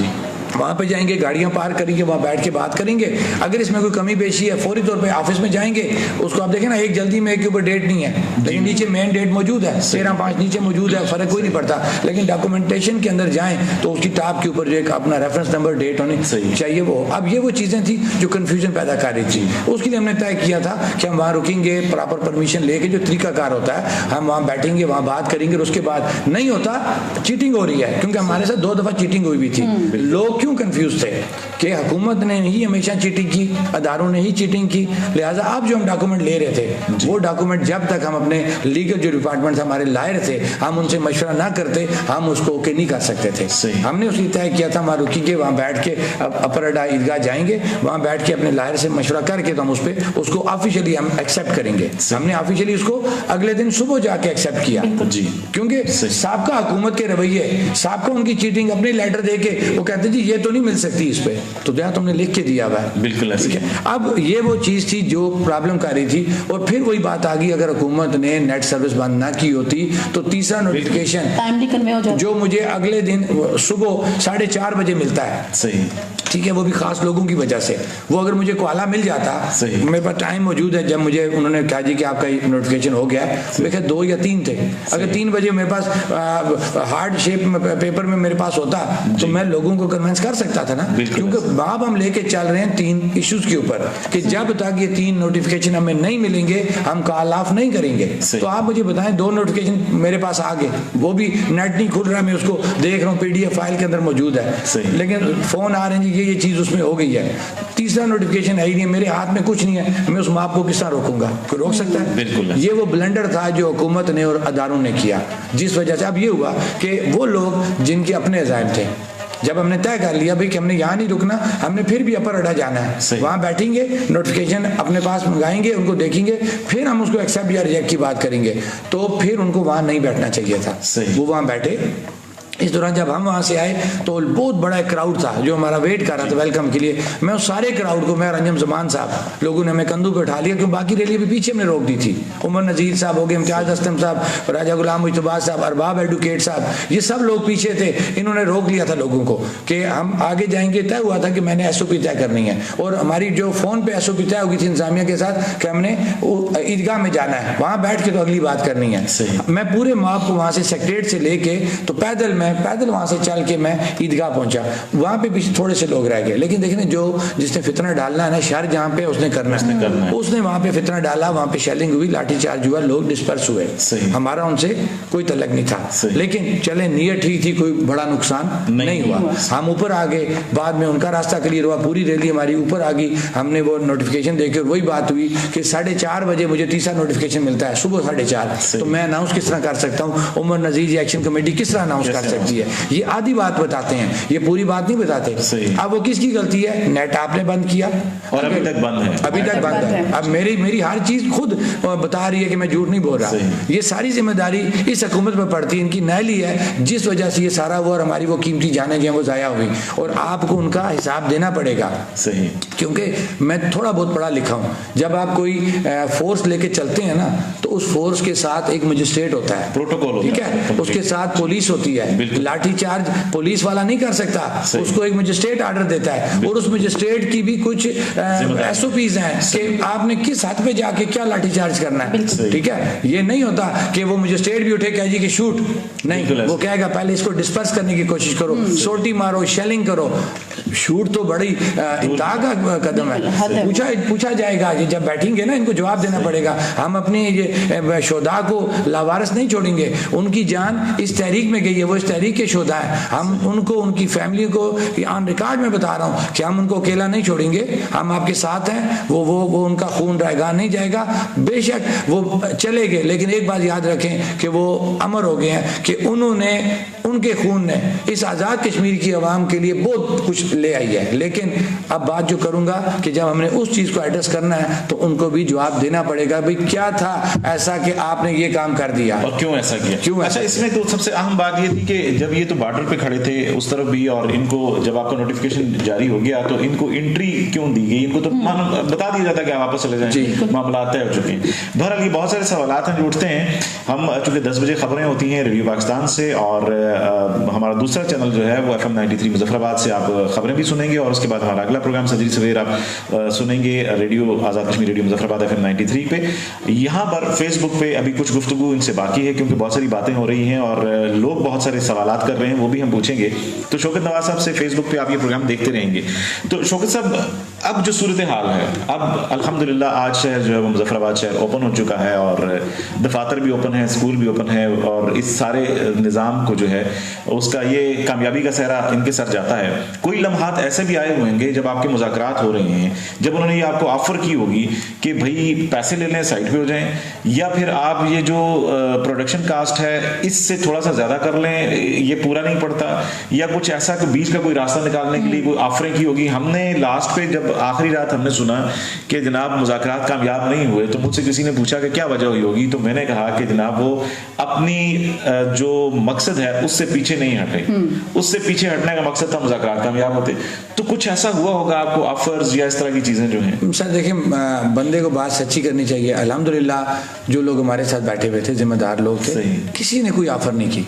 वहाँ पे जाएंगे, गाड़ियाँ पार्क करेंगे, वहाँ बैठ के बात करेंगे। अगर इसमें कोई कमी पेशी है फौरी तौर पे ऑफिस में जाएंगे, उसको आप देखें ना, एक जल्दी में एक के ऊपर डेट नहीं है, लेकिन नीचे मेन डेट मौजूद है, 13/5 नीचे मौजूद है, फर्क कोई नहीं पड़ता। लेकिन डॉक्यूमेंटेशन के अंदर जाएं तो उसकी टॉप के ऊपर जो एक अपना रेफरेंस नंबर डेट होनी चाहिए वो। अब ये वो चीज़ें थी जो कन्फ्यूजन पैदा कर रही थी। उसके लिए हमने तय किया था कि हम वहाँ रुकेंगे, प्रॉपर परमिशन लेके, जो तरीकाकार होता है हम वहाँ बैठेंगे, वहाँ बात करेंगे। उसके बाद नहीं होता, चीटिंग हो रही है, क्योंकि हमारे साथ 2 दफ़ा चीटिंग हुई भी थी। लोग क्यों कन्फ्यूज थे कि हुकूमत ने ही हमेशा चीटिंग की, अदारों ने ही चीटिंग की, लिहाजा अब जो हम डॉक्यूमेंट ले रहे थे वो डॉक्यूमेंट जब तक हम अपने लीगल जो डिपार्टमेंट हमारे लायर थे, हम उनसे मशवरा ना करते, हम उसको ओके नहीं कर सकते थे। हमने उसकी तय किया था वहाँ रुकेंगे, वहाँ बैठ के अपर अड्डा ईदगाह जाएंगे, वहाँ बैठ के अपने लायर से मशवरा करके तो हम उस पर उसको ऑफिशियली हम एक्सेप्ट करेंगे। हमने ऑफिशियली उसको अगले दिन सुबह जाके एक्सेप्ट किया जी, क्योंकि साबका हुकूमत के रवैये, साबका उनकी चीटिंग, अपने लेटर दे के वो कहते जी ये तो नहीं मिल सकती इस पे, तो जहाँ तुमने लिख के दिया हुआ है।
बिल्कुल ऐसे।
अब ये वो चीज थी जो प्रॉब्लम कर रही थी। और फिर वही बात आ गई, अगर हुकूमत ने नेट सर्विस बंद ना की होती तो तीसरा नोटिफिकेशन
टाइमली कन्वे हो जाता, जो
मुझे अगले दिन सुबह 4:30 बजे मिलता है,
सही
ठीक है, वो भी खास लोगों की वजह से, वो अगर मुझे कोआला मिल जाता, मेरे पास टाइम मौजूद है, जब मुझे उन्होंने कहा जी कि आपका नोटिफिकेशन हो गया, मेरे 2 या 3 थे, अगर 3 बजे मेरे पास हार्ड शेप में पेपर में मेरे पास होता तो मैं लोगों को कन्विंस कर सकता था ना, क्योंकि बाब हम लेके चल रहे हैं 3 इश्यूज के ऊपर कि जब तक ये 3 नोटिफिकेशन हमें नहीं मिलेंगे हम कॉल ऑफ नहीं करेंगे। तो आप मुझे बताएं, 2 नोटिफिकेशन मेरे पास आ गए, वो भी नेट नहीं खुल रहा है, मैं उसको देख रहा हूँ, पीडीएफ फाइल के अंदर मौजूद है, लेकिन फोन आ रहे हैं जी ये चीज उसमें हो गई है। तीसरा नोटिफिकेशन है ही नहीं, मेरे हाथ में कुछ नहीं है, मैं उस माप को किस तरह रोकूंगा? कोई रोक सकता है?
बिल्कुल।
ये वो ब्लंडर था जो हुकूमत ने और अदारों ने किया, जिस वजह से अब ये हुआ कि वो लोग जिनके अपने अज़ाइम थे, जब हमने तय कर लिया भाई कि हमने यहाँ नहीं रुकना, हमने फिर भी अपर अड्डा जाना है, वहाँ बैठेंगे, नोटिफिकेशन अपने पास मंगाएंगे, उनको देखेंगे, फिर हम उसको एक्सेप्ट या रिजेक्ट की बात करेंगे, तो फिर उनको वहाँ नहीं बैठना चाहिए था, वो वहाँ बैठे। इस दौरान जब हम वहाँ से आए तो बहुत बड़ा एक क्राउड था जो हमारा वेट कर रहा था वेलकम के लिए। मैं उस सारे क्राउड को, मैं रंजम जमान साहब, लोगों ने हमें कंधों पे उठा लिया, क्योंकि बाकी रैली भी पीछे हमने रोक दी थी। उमर नज़ीर साहब हो गए, इम्तियाज असलम साहब, राजा गुलाम मुस्तफा साहब, अरबाब एडवोकेट साहब, ये सब लोग पीछे थे। इन्होंने रोक लिया था लोगों को कि हम आगे जाएंगे। तय हुआ था कि मैंने SOP तय करनी है, और हमारी जो फ़ोन पर SOP तय होगी थी इंतजामिया के साथ कि हमने ईदगाह में जाना है, वहाँ बैठ के तो अगली बात करनी है। मैं पूरे माप को वहाँ से सेक्रेटरीट से लेके तो पैदल वहाँ से चल के मैं ईदगाह पहुंचा। वहाँ पे भी थोड़े से लोग रह गए, लेकिन देखने जो जिसने फितना डालना है ना, शहर जहाँ पे उसने करना है, उसने वहाँ पे फितना डाला, वहाँ पे शेलिंग हुई, लाठीचार्ज हुआ, लोग डिस्पर्स हुए। हमारा उनसे कोई तल्लक नहीं था, लेकिन चले नीयत ठीक थी, कोई बड़ा नुकसान नहीं हुआ। हम ऊपर आ गए, बाद में उनका रास्ता क्लियर हुआ, पूरी रैली हमारी ऊपर आ गई। हमने वो नोटिफिकेशन देखे, वही बात हुई कि 4:30 बजे मुझे तीसरा नोटिफिकेशन मिलता है, सुबह 4:30, तो मैं अनाउंस किस तरह कर सकता हूँ? उमर नज़ीर एक्शन कमेटी किस तरह अनाउंस कर सकती है? ये आधी बात बताते हैं, ये पूरी बात नहीं बताते। अब वो किसकी गलती है? नेट आपने बंद किया
और अभी तक बंद है,
अभी तक बंद है। अब मेरी हर चीज खुद बता रही है कि मैं झूठ नहीं बोल रहा। ये सारी जिम्मेदारी इस हुकूमत पर पड़ती है, इनकी नैली है, जिस वजह से ये सारा हुआ और हमारी वो कीमती जाने जो है वो जाया हुई, और आपको उनका हिसाब देना पड़ेगा।
सही,
क्योंकि मैं थोड़ा बहुत पढ़ा लिखा हूँ। जब आप कोई फोर्स लेके चलते हैं ना, तो उस फोर्स के साथ एक मजिस्ट्रेट होता है,
प्रोटोकॉल,
ठीक है, उसके साथ पुलिस होती है। लाठीचार्ज पुलिस वाला नहीं कर सकता, उसको एक मजिस्ट्रेट ऑर्डर देता है, और उस मजिस्ट्रेट की भी कुछ SOPs हैं कि आपने किस हद पे जाके क्या लाठीचार्ज करना है, ठीक है। ये नहीं होता कि वो मजिस्ट्रेट भी उठे कह जी कि शूट नहीं, वो कहेगा पहले इसको डिस्पर्स करने की कोशिश करो, सोटी मारो, शेलिंग करो। शूट तो बड़ी इंतहा का कदम है। पूछा जाएगा, जब बैठेंगे ना इनको जवाब देना पड़ेगा। हम अपने ये शोधा को लावारिस नहीं छोड़ेंगे, उनकी जान इस तहरीक में गई है, वो इस तहरीक शुहदा है, हम उनको, उनकी फैमिली को ऑन रिकॉर्ड में बता रहा हूँ कि हम उनको अकेला नहीं छोड़ेंगे, हम आपके साथ हैं। वो उनका खून रायगा नहीं जाएगा, बेशक वो चले गए, लेकिन एक बात याद रखें कि वो अमर हो गए हैं कि उनके खून ने इस आज़ाद कश्मीर की आवाम के लिए बहुत कुछ ले आई है। लेकिन अब बात जो करूंगा कि जब हमने उस चीज़ को एड्रेस करना है तो उनको भी जवाब देना पड़ेगा, भाई क्या था ऐसा कि आपने ये काम कर दिया
और क्यों ऐसा किया,
क्यों
अच्छा। इसमें तो सबसे अहम बात ये थी कि जब ये तो बॉर्डर पे खड़े थे उस तरफ भी, और इनको जब आपका नोटिफिकेशन जारी हो गया तो इनको एंट्री क्यों दी गई? इनको तो बता दिया जाता कि आप वापस चले जाएं, मामला तय हो चुके हैं। बहरहाल ये बहुत सारे सवाल हैं जो उठते हैं। हम चूंकि 10 बजे खबरें होती हैं रेडियो पाकिस्तान से, और हमारा दूसरा चैनल जो है वो FM 93 मुजफ्फराबाद से आप खबरें भी सुनेंगे, और उसके बाद हमारा अगला प्रोग्राम सजरी सवेर आप सुनेंगे radio Azad Kashmir radio Muzaffarabad FM 93 पे। यहाँ पर फेसबुक पे अभी कुछ गुफ्तगू इनसे बाकी है क्योंकि बहुत सारी बातें हो रही हैं और लोग बहुत सारे सवालात कर रहे हैं, वो भी हम पूछेंगे। तो शौकत नवाज साहब से फेसबुक पे आप ये प्रोग्राम देखते रहेंगे। तो शौकत साहब, अब जो सूरत हाल है, अब अल्हम्दुलिल्लाह आज शहर जो है वो मुजफ्फराबाद शहर ओपन हो चुका है, और दफातर भी ओपन है, स्कूल भी ओपन है, और इस सारे निज़ाम को जो है उसका ये कामयाबी का सहरा इनके सर जाता है। कोई लम्हात ऐसे भी आए होंगे जब आपके मुज़ाकरात हो रहे हैं, जब उन्होंने ये आपको ऑफर की होगी कि भाई पैसे ले लें, साइड पे हो जाएं, या फिर आप ये जो प्रोडक्शन कास्ट है इससे थोड़ा सा ज्यादा कर लें, ये पूरा नहीं पड़ता, या कुछ ऐसा कि बीच का कोई रास्ता निकालने के लिए कोई ऑफरें की होगी। हमने लास्ट पे जब आखिरी रात हमने सुना कि जनाब मुज़ाकरात कामयाब नहीं हुए, तो मुझसे किसी ने पूछा कि क्या वजह हुई होगी, तो मैंने कहा कि जनाब वो अपनी जो मकसद है उससे पीछे नहीं हटे, उससे पीछे हटने का मकसद था मुज़ाकरात कामयाब होते। तो कुछ ऐसा हुआ होगा आपको ऑफर्स या इस तरह की चीजें जो हैं?
सर देखिए, बंदे को बात सच्ची करनी चाहिए। अल्हम्दुलिल्लाह जो लोग हमारे साथ बैठे हुए थे, जिम्मेदार लोग थे, किसी ने कोई ऑफर नहीं की।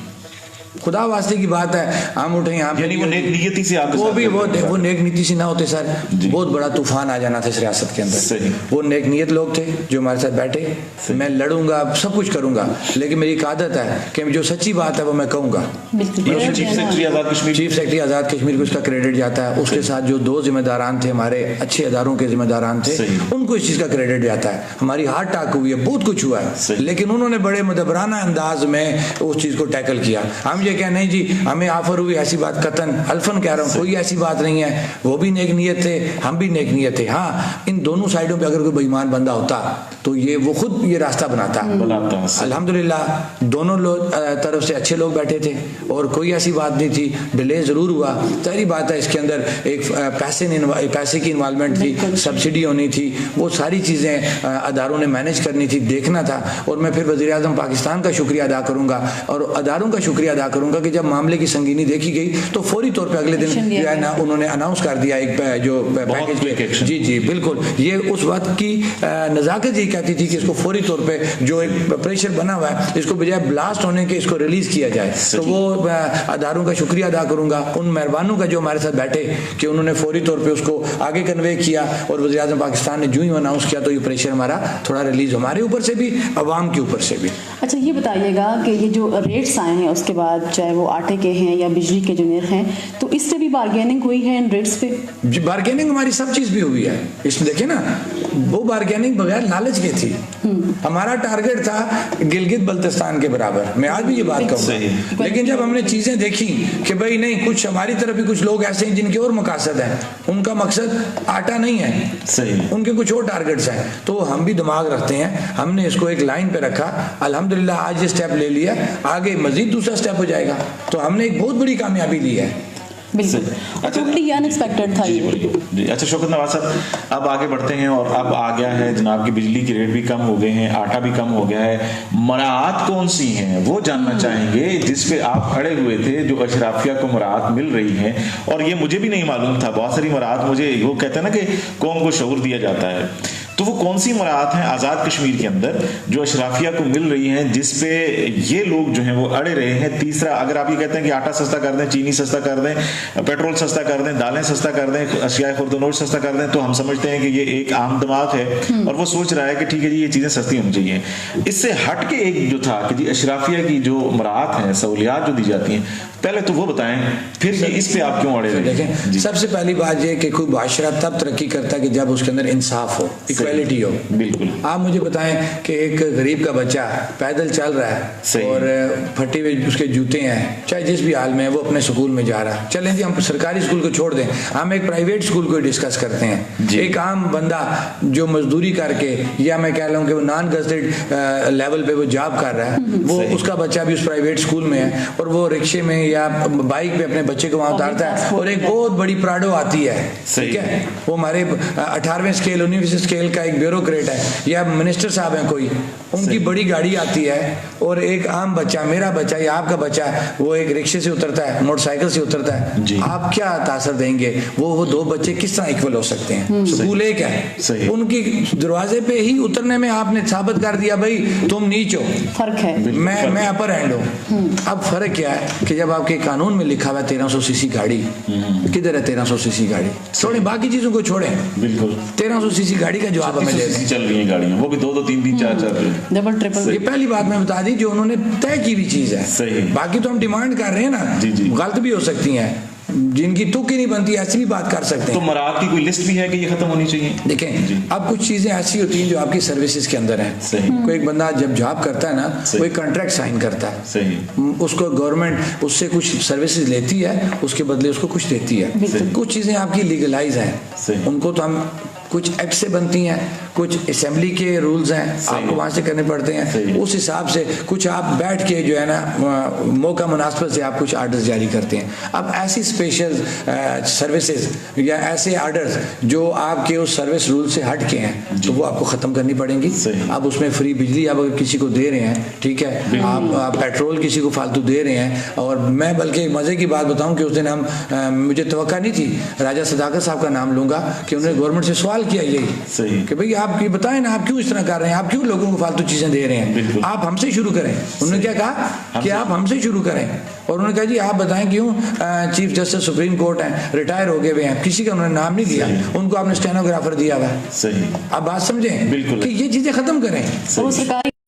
खुदा वास्ते की बात है, हम उठे यहाँ पे,
यानी वो नेक नीयती से आप
वो भी वो नेक नीति से ना होते सर, बहुत बड़ा तूफान आ जाना था इस रियासत के अंदर। वो नेक नीयत लोग थे जो हमारे साथ बैठे, मैं लड़ूंगा, सब कुछ करूंगा, लेकिन मेरी एक आदत है कि जो सच्ची बात है वो मैं कहूंगा।
चीफ
सेक्रेटरी आज़ाद कश्मीर को उसका क्रेडिट जाता है, उसके साथ जो 2 जिम्मेदारान थे, हमारे अच्छे अदारों के जिम्मेदारान थे, उनको इस चीज़ का क्रेडिट जाता है। हमारी हार्ट टाक हुई है, बहुत कुछ हुआ है, लेकिन उन्होंने बड़े मुदब्बराना अंदाज में उस चीज़ को टैकल किया। हम ये क्या नहीं जी हमें ऑफर हुई, ऐसी बात कतन अल्फन कह रहा हूँ, कोई ऐसी बात नहीं है। वो भी नेक नियत थे, हम भी नेक नियत थे। हाँ, इन दोनों साइडों पे अगर कोई बेईमान बंदा होता तो ये वो खुद ये रास्ता बनाता। अल्हम्दुलिल्लाह दोनों तरफ से अच्छे लोग बैठे थे और कोई ऐसी बात नहीं थी। डिले जरूर हुआ, तहरी बात है, इसके अंदर एक पैसे की इन्वॉल्वमेंट थी, सब्सिडी होनी थी, वो सारी चीज़ें अदारों ने मैनेज करनी थी, देखना था। और मैं फिर वज़ीर आज़म पाकिस्तान का शुक्रिया अदा करूँगा और अदारों का शुक्रिया अदा करूँगा कि जब मामले की संगीनी देखी गई तो फौरी तौर पे अगले दिन जो है ना उन्होंने अनाउंस कर दिया एक जो पैकेज। जी बिल्कुल, ये उस वक्त की नज़ाकत यही कहती थी कि इसको फौरी तौर पे जो एक प्रेशर बना हुआ है, इसको बजाय ब्लास्ट होने के इसको रिलीज किया जाए। तो वो अदारों का शुक्रिया अदा करूँगा, उन मेहरबानों का जो हमारे साथ बैठे कि उन्होंने फौरी तौर पर उसको आगे कन्वे किया और वज़ीर आज़म पाकिस्तान ने जो ही अनाउंस किया तो ये प्रेशर हमारा थोड़ा रिलीज, हमारे ऊपर से भी, अवाम के ऊपर से भी।
अच्छा, ये बताइएगा कि ये जो रेट्स आए हैं उसके बाद, चाहे वो आटे के हैं या बिजली के जो निर्ख हैं, तो इससे भी बार्गेनिंग हुई है इन रेट्स पे?
बार्गेनिंग हमारी सब चीज़ भी हुई है इसमें, देखिए ना, वो बार्गेनिंग बगैर लालच की थी। हमारा टारगेट था गिलगित बल्तिस्तान के बराबर, मैं आज भी ये बात कहूँगा। लेकिन जब हमने चीज़ें देखी कि भाई नहीं, कुछ हमारी तरफ भी कुछ लोग ऐसे हैं जिनके और मकसद हैं, उनका मकसद आटा नहीं है, सही, उनके कुछ और टारगेट्स हैं, तो हम भी दिमाग रखते हैं, हमने इसको एक लाइन पे रखा। अल्हम्दुलिल्लाह आज ये स्टेप ले लिया, आगे मजीद दूसरा स्टेप हो जाएगा, तो हमने एक बहुत बड़ी कामयाबी ली है।
बिल्कुल, टोटली अनएक्सपेक्टेड था ये।
जी अच्छा शौकत नवाज साहब, अब आगे बढ़ते हैं और अब आ गया है जनाब की बिजली के रेट भी कम हो गए हैं, आटा भी कम हो गया है, मराहत कौन सी हैं वो जानना चाहेंगे जिस पे आप खड़े हुए थे, जो अशराफिया को मराहत मिल रही है। और ये मुझे भी नहीं मालूम था, बहुत सारी मराहत मुझे, वो कहते हैं ना कि कौम को शऊर दिया जाता है, तो वो कौन सी मराहत हैं आज़ाद कश्मीर के अंदर जो अशराफिया को मिल रही हैं जिसपे ये लोग जो हैं वो अड़े रहे हैं? तीसरा, अगर आप ये कहते हैं कि आटा सस्ता कर दें, चीनी सस्ता कर दें, पेट्रोल सस्ता कर दें, दालें सस्ता कर दें, अशिया खुर्दनोश सस्ता कर दें, तो हम समझते हैं कि ये एक आम दिमाग है और वो सोच रहा है कि ठीक है जी ये चीज़ें सस्ती होनी चाहिए। इससे हट के एक जो था कि जी अशराफिया की जो मराहत हैं, सहूलियात जो दी जाती हैं, पहले तो वो बताएं, फिर ये इस पे आप क्यों अड़े रहे?
देखें, सबसे पहली बात ये कि कोई माशरा तब तरक्की करता है कि जब उसके अंदर इंसाफ हो, इक्वालिटी हो।
बिल्कुल।
आप मुझे बताएं कि एक गरीब का बच्चा पैदल चल रहा है और फटे हुए उसके जूते हैं, चाहे जिस भी हाल में है, वो अपने स्कूल में जा रहा है। चलें जी, हम सरकारी स्कूल को छोड़ दें, हम एक प्राइवेट स्कूल को डिस्कस करते हैं। एक आम बंदा जो मजदूरी करके, या मैं कह रहा हूँ कि वो नॉन गजेटेड लेवल पे वो जॉब कर रहा है, वो उसका बच्चा भी उस प्राइवेट स्कूल में है और वो रिक्शे में या बाइक पे अपने बच्चे को वहां उतारता है और एक बहुत बड़ी प्राडो आती है, ठीक है, वो हमारे 18वें स्केल 19वें स्केल का एक ब्यूरोक्रेट है या मिनिस्टर साहब हैं कोई, उनकी बड़ी गाड़ी आती है और एक आम बच्चा, मेरा बच्चा या आपका बच्चा, वो एक रिक्शे से उतरता है, मोटरसाइकिल से उतरता है। आप क्या तासर देंगे? वो दो बच्चे किस तरह इक्वल हो सकते हैं? स्कूल एक है, उनकी दरवाजे पे ही उतरने में आपने साबित कर दिया भाई तुम नीच हो,
फर्क है,
मैं अपर हैंड हूँ। अब फर्क क्या है कि जब आपके कानून में लिखा हुआ है 1300 सीसी गाड़ी, किधर है 1300 सीसी गाड़ी? छोड़े बाकी चीजों को छोड़े,
बिल्कुल
1300 सीसी गाड़ी का जवाब हमें दे दें।
चल रही है गाड़ियां, वो भी 2-2 3-3 4-4
डबल ट्रिपल।
ये पहली बात मैं बता दी जो उन्होंने तय की हुई चीज है।
सही।
बाकी तो हम डिमांड कर रहे हैं ना, गलत भी हो सकती हैं, जिनकी तुक ही नहीं बनती ऐसी भी बात कर सकते हैं।
तो मराद की कोई लिस्ट भी है कि ये खत्म होनी चाहिए?
देखें, अब कुछ चीजें ऐसी होती हैं जो आपकी सर्विसेज के अंदर है। कोई एक बंदा जब जॉब करता है ना, कोई कॉन्ट्रैक्ट साइन करता है,
सही,
उसको गवर्नमेंट उससे कुछ सर्विसेज लेती है, उसके बदले उसको कुछ देती है। कुछ चीजें आपकी लीगलाइज हैं, उनको तो हम कुछ एक्ट से बनती हैं, कुछ असेंबली के रूल्स हैं, आपको वहां से करने पड़ते हैं। उस हिसाब से कुछ आप बैठ के जो है ना मौका मुनासिबत से आप कुछ आर्डर्स जारी करते हैं। अब ऐसी स्पेशल सर्विसेज या ऐसे आर्डर्स जो आपके उस सर्विस रूल से हट के हैं तो वो आपको खत्म करनी पड़ेंगी। अब उसमें फ्री बिजली आप अगर किसी को दे रहे हैं, ठीक है, आप पेट्रोल किसी को फालतू दे रहे हैं, और मैं बल्कि मजे की बात बताऊं कि उस दिन मुझे तवक्का नहीं थी, राजा सदाकत साहब का नाम लूंगा कि उन्होंने गवर्नमेंट से सवाल किया यही कि भाई आप ये बताएं ना, आप क्यों इस तरह कर रहे हैं, आप क्यों लोगों को फालतू चीजें दे रहे हैं, आप हमसे शुरू करें। उन्होंने क्या कहा कि आप हमसे शुरू करें, और उन्होंने कहा जी आप बताएं क्यों चीफ जस्टिस सुप्रीम कोर्ट हैं, रिटायर हो गए हुए हैं, किसी का उन्होंने नाम नहीं दिया, उनको आपने स्टेनोग्राफर दिया हुआ है।
सही,
आप बात समझें कि ये चीजें खत्म करें,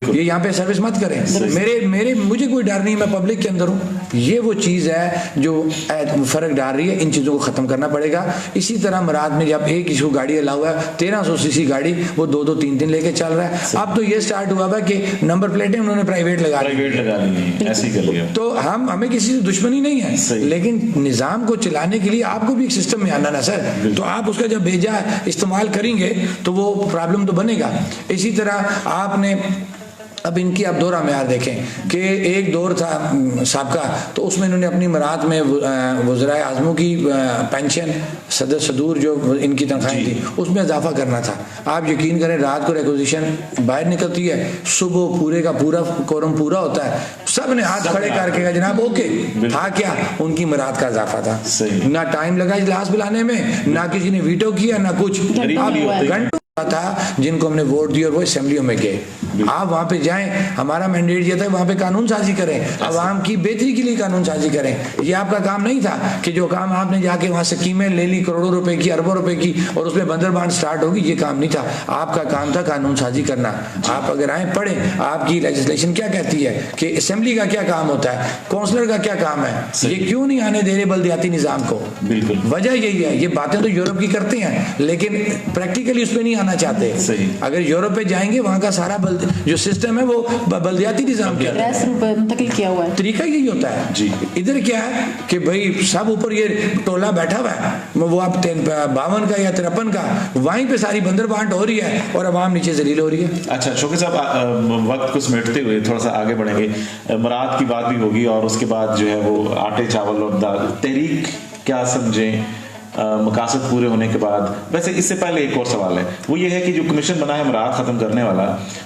ये यहाँ पे सर्विस मत करें। मेरे मुझे कोई डर नहीं, मैं पब्लिक के अंदर हूँ। ये वो चीज़ है जो फर्क डाल रही है, इन चीज़ों को ख़त्म करना पड़ेगा। इसी तरह मराद में जब एक इसको गाड़ी अलाउ है 1300 सीसी गाड़ी, वो 2-2 3-3 लेके चल रहा है। अब तो ये स्टार्ट हुआ है कि नंबर प्लेटें उन्होंने प्राइवेट लगा ली,
ऐसे ही कर लिया।
तो हमें किसी से दुश्मनी नहीं है, लेकिन निज़ाम को चलाने के लिए आपको भी एक सिस्टम में आना ना सर, तो आप उसका जब भेजा इस्तेमाल करेंगे तो वो प्रॉब्लम तो बनेगा। इसी तरह आपने अब इनकी आप दौरा मेयार देखें कि एक दौर था सबका, तो उसमें इन्होंने अपनी मराद में वज़राए आज़मों की पेंशन, सदर सदूर जो इनकी तनख्वाहें थी, उसमें इजाफा करना था। आप यकीन करें रात को रिक्वेजिशन बाहर निकलती है, सुबह पूरे का पूरा कोरम पूरा होता है, सब ने हाथ खड़े करके कहा जनाब ओके, था क्या उनकी मराद का इजाफा था। ना टाइम लगा इजलास बुलाने में, ना किसी ने वीटो किया, ना कुछ। घंटों था जिनको हमने वोट दिया और वो असेंबलियों में गए। आप वहां पे जाएं, हमारा मैंडेट ये था वहां पे कानून साजी करें, आवाम की बेहतरी के लिए कानून साजी करें। ये आपका काम नहीं था कि जो काम आपने जाके वहां स्कीमें ले ली करोड़ों रुपए की, अरबों रुपए की, और उसमें बंदरबांट स्टार्ट होगी, ये काम नहीं था। आपका काम था कानून साजी करना। आप अगर आए पढ़ें आपकी लेजिस्लेशन क्या कहती है कि असेंबली का क्या काम होता है, काउंसलर का क्या काम है, ये क्यों नहीं आने दे रहे बल्दियाती निजाम को। वजह यही है, ये बातें तो यूरोप की करते हैं लेकिन प्रैक्टिकली उस पर नहीं चाहते। अगर यूरोप पे जाएंगे वहां का सारा जो सिस्टम है वो बल्दियाती निजाम किया हुआ है, तरीका यही होता है जी। इधर क्या है कि भाई सब ऊपर ये टोला बैठा हुआ है, वो आप 52 का या 53 का, वहीं पे सारी बंदरबांट हो रही है और अवाम नीचे जलील हो रही है।
अच्छा शौकत साहब, वक्त को समेटते हुए थोड़ा सा आगे बढ़ेंगे। मराद की बात भी होगी और उसके बाद जो है वो आटे चावल और दाल, तहरीक क्या समझें मकासद पूरे होने के बाद। वैसे इससे पहले एक और सवाल है, वो ये है कि जो कमीशन बना है मराद खत्म करने वाला,